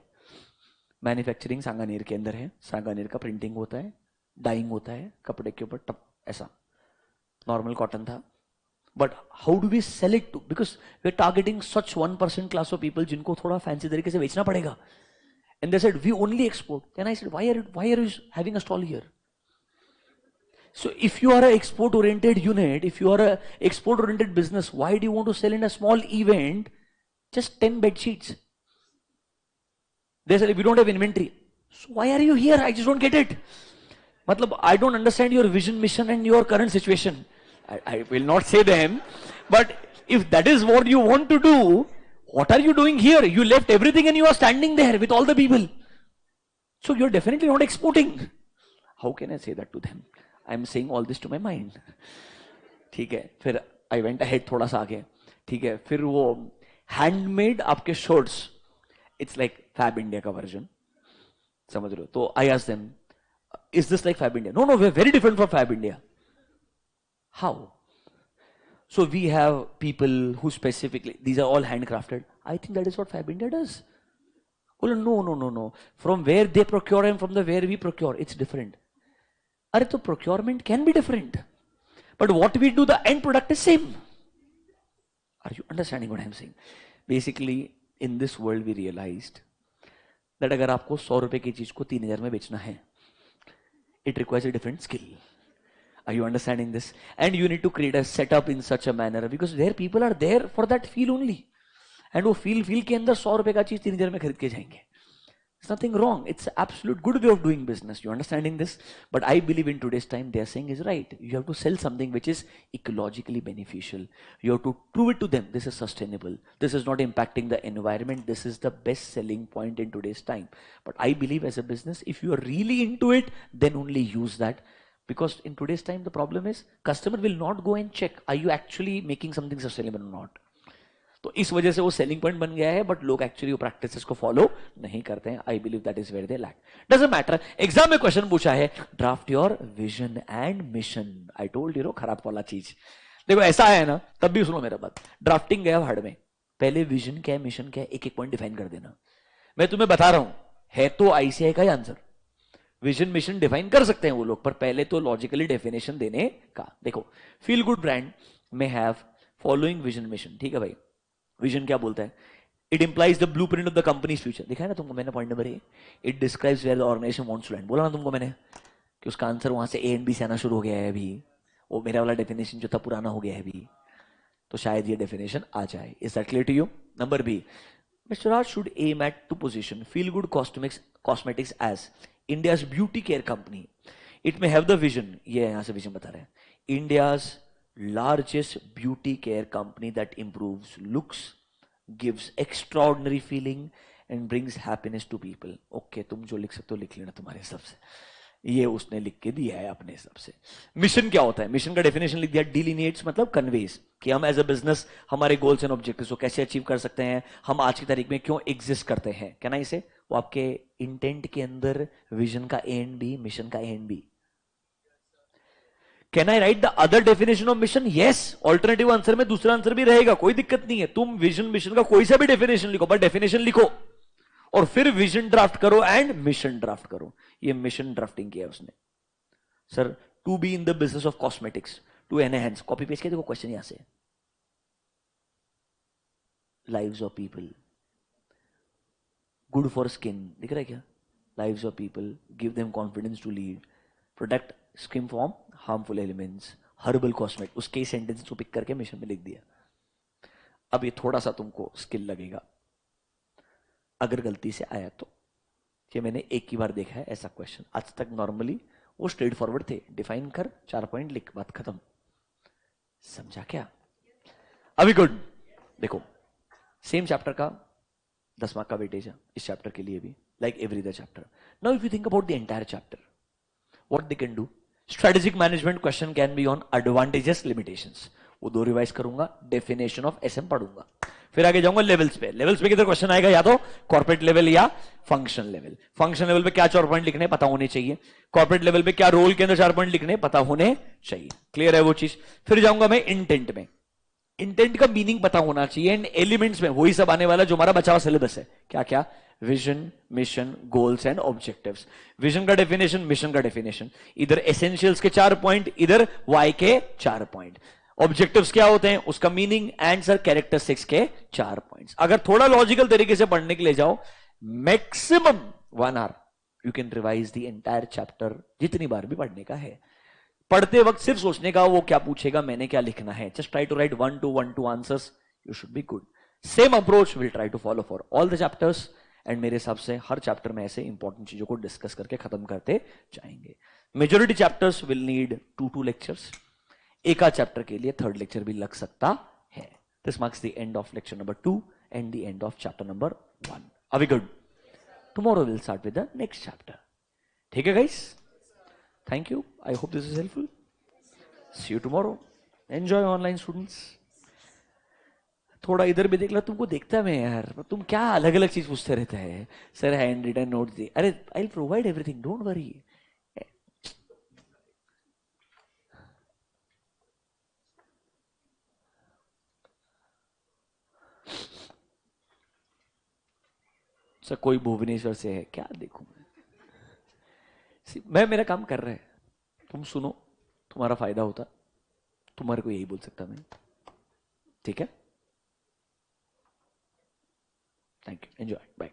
मैन्युफैक्चरिंग सांगानेर के अंदर है, सांगानेर का प्रिंटिंग होता है, डाइंग होता है कपड़े के ऊपर, टप ऐसा नॉर्मल कॉटन था। But how do we sell it to, because we are targeting such 1% class of people जिनको थोड़ा फैंसी तरीके से बेचना पड़ेगा। And they said we only export. Then I said why are you having a stall here? So if you are an export oriented unit, if you are a export oriented business, why do you want to sell in a small event just 10 bed sheets? They said we don't have inventory. So why are you here? I just don't get it. Matlab, I don't understand your vision, mission and your current situation. I will not say them, but if that is what you want to do, what are you doing here? You left everything and you are standing there with all the people. So you're definitely not exporting. How can I say that to them? I am saying all this to my mind, ठीक है। फिर I went ahead थोड़ा सा आगे, ठीक है। फिर वो हैंडमेड आपके shirts, it's like Fabindia का वर्जन, समझ रहे हो? तो I asked them, is this like Fabindia? No no, we are very different from Fabindia. How? So we have people who specifically, these are all handcrafted. I think that is what Fab India does. Well, no. From where they procure and from the where we procure, it's different. Are तो procurement can be different, but what we do, the end product is same. Are you understanding what I'm saying? Basically, in this world, we realized that अगर आपको 100 रुपए की चीज को 3000 में बेचना है, it requires a different skill. Are you understanding this? And you need to create a setup in such a manner because there people are there for that feel only. And वो feel के अंदर 100 रुपए का चीज 3000 में खरीद के जाएंगे. There's nothing wrong. It's an absolute good way of doing business. You understanding this? But I believe in today's time, they are saying is right. You have to sell something which is ecologically beneficial. You have to prove it to them. This is sustainable. This is not impacting the environment. This is the best selling point in today's time. But I believe as a business, if you are really into it, then only use that. Because in today's time, the problem is customer will not go and check, are you actually making something sustainable or not? तो इस वजह से वो selling point बन गया है, but लोग actually वो प्रैक्टिसेस को फॉलो नहीं करते हैं. I believe that is where they lack. Doesn't matter. Exam में क्वेश्चन पूछा है, draft your vision and mission. I told you, खराब वाला चीज. देखो ऐसा है ना, तब भी सुनो मेरा बात. ड्राफ्टिंग गया हार्ड में, पहले विजन क्या है, मिशन क्या है, एक एक पॉइंट डिफाइन कर देना. मैं तुम्हें बता रहा हूं, है तो आईसीआई का ही आंसर. विजन मिशन डिफाइन कर सकते हैं वो लोग, पर पहले तो लॉजिकली डेफिनेशन देने का. देखो, फील गुड ब्रांड में हैव फॉलोइंग विजन मिशन. ठीक है भाई, विजन क्या बोलता है? It implies the blueprint of the company's future. दिखा है ना तुमको मैंने point number A. It describes where the organization wants to land. बोला ना तुमको मैंने कि उसका आंसर वहां से ए एंड बी से आना शुरू हो गया है अभी. वो मेरा वाला डेफिनेशन जो था पुराना हो गया है अभी, तो शायद ये डेफिनेशन आ जाए. Is that clear to you? Number B, mister Raj should aim at to position feel good cosmetics as India's beauty care company. It में हैव द विजन, ये यहां से विजन बता रहे हैं, India's largest beauty care company that improves looks, gives extraordinary feeling and brings happiness to people. Okay, तुम जो लिख सकते हो लिख लेना तुम्हारे हिसाब से. ये उसने लिख के दिया है अपने हिसाब से. मिशन क्या होता है? मिशन का डेफिनेशन लिख दिया, डिलीनिएट्स मतलब कन्वेज, कि हम एज अ बिजनेस हमारे गोल्स एंड ऑब्जेक्टिव्स को कैसे अचीव कर सकते हैं, हम आज की तारीख में क्यों एग्जिस्ट करते हैं. क्या ना इसे वो आपके इंटेंट के अंदर विजन का ए एंड बी, मिशन का A and B. Can I write the other definition of mission? Yes. Alternative answer में दूसरा आंसर भी रहेगा, कोई दिक्कत नहीं है. तुम विजन मिशन का कोई सा भी डेफिनेशन लिखो, बट डेफिनेशन लिखो और फिर विजन ड्राफ्ट करो एंड मिशन ड्राफ्ट करो. ये मिशन ड्राफ्टिंग किया उसने. Sir, to be in the business of cosmetics, to enhance. Copy paste के देखो क्वेश्चन यहां से. Lives of people, good for skin, दिख रहा है क्या? Lives of people, give them confidence to lead, protect skin from harmful elements, herbal cosmetic. उसके ही सेंटेंस को पिक करके मिशन में लिख दिया. अब ये थोड़ा सा तुमको स्किल लगेगा अगर गलती से आया तो. ये मैंने एक ही बार देखा है ऐसा क्वेश्चन. आज तक नॉर्मली वो स्ट्रेट फॉरवर्ड थे, डिफाइन कर 4 पॉइंट लिख, बात खत्म. समझा क्या? अभी गुड. देखो, सेम चैप्टर का 10 मार्क का वेटेज है इस चैप्टर के लिए भी, like every other chapter. Now if you think about the entire chapter, what they can do, strategic management question can be on advantages limitations. वो 2 रिवाइज करूंगा, डेफिनेशन ऑफ एसएम पढ़ूंगा, फिर आगे जाऊंगा लेवल्स पे. लेवल्स पे किधर क्वेश्चन आएगा, या तो कॉर्पोरेट लेवल या फंक्शन लेवल. फंक्शन लेवल पे क्या 4 पॉइंट लिखने पता होने चाहिए, कॉर्पोरेट लेवल पे क्या रोल के अंदर 4 पॉइंट लिखने पता होने चाहिए. क्लियर है वो चीज? फिर जाऊंगा मैं इंटेंट में. इंटेंट का मीनिंग पता होना चाहिए. एंड एलिमेंट्स में वही सब आने वाला जो हमारा बचा हुआ सिलेबस है. क्या क्या? Vision, mission, goals and objectives. Vision का डेफिनेशन, मिशन का डेफिनेशन, इधर एसेंशियल्स के 4 पॉइंट, इधर वाई के 4 पॉइंट. ऑब्जेक्टिव्स क्या होते हैं, उसका मीनिंग, एंड सर कैरेक्टरिस्टिक्स के 4 पॉइंट्स. अगर थोड़ा लॉजिकल तरीके से पढ़ने के लिए जाओ, maximum 1 hour you can revise the entire chapter. जितनी बार भी पढ़ने का है, पढ़ते वक्त सिर्फ सोचने का वो क्या पूछेगा, मैंने क्या लिखना है. Just try to write 1 to 1 answers, you should be good. Same approach will try to follow for all the chapters. And मेरे हिसाब से हर चैप्टर में ऐसे इंपॉर्टेंट चीजों को डिस्कस करके खत्म करते जाएंगे. Majority chapters will need 2 lectures. एक आध चैप्टर के लिए 3rd लेक्चर भी लग सकता है. This marks the end of lecture number 2 and the end of chapter number 1. Are we good? Tomorrow will start with the next chapter. ठीक है guys? Thank you. I hope this is helpful. See you tomorrow. Enjoy online students. थोड़ा इधर भी देख लो, तुमको देखता मैं यार, तुम क्या अलग अलग चीज पूछते रहते हैं. सर हैंड रिटन नोट्स दे. अरे I will provide everything, don't worry. Sir कोई भुवनेश्वर से है, क्या देखूं मैं? मैं मेरा काम कर रहा है, तुम सुनो, तुम्हारा फायदा होता, तुम्हारे को यही बोल सकता मैं। ठीक है, थैंक यू, एंजॉय, बाय।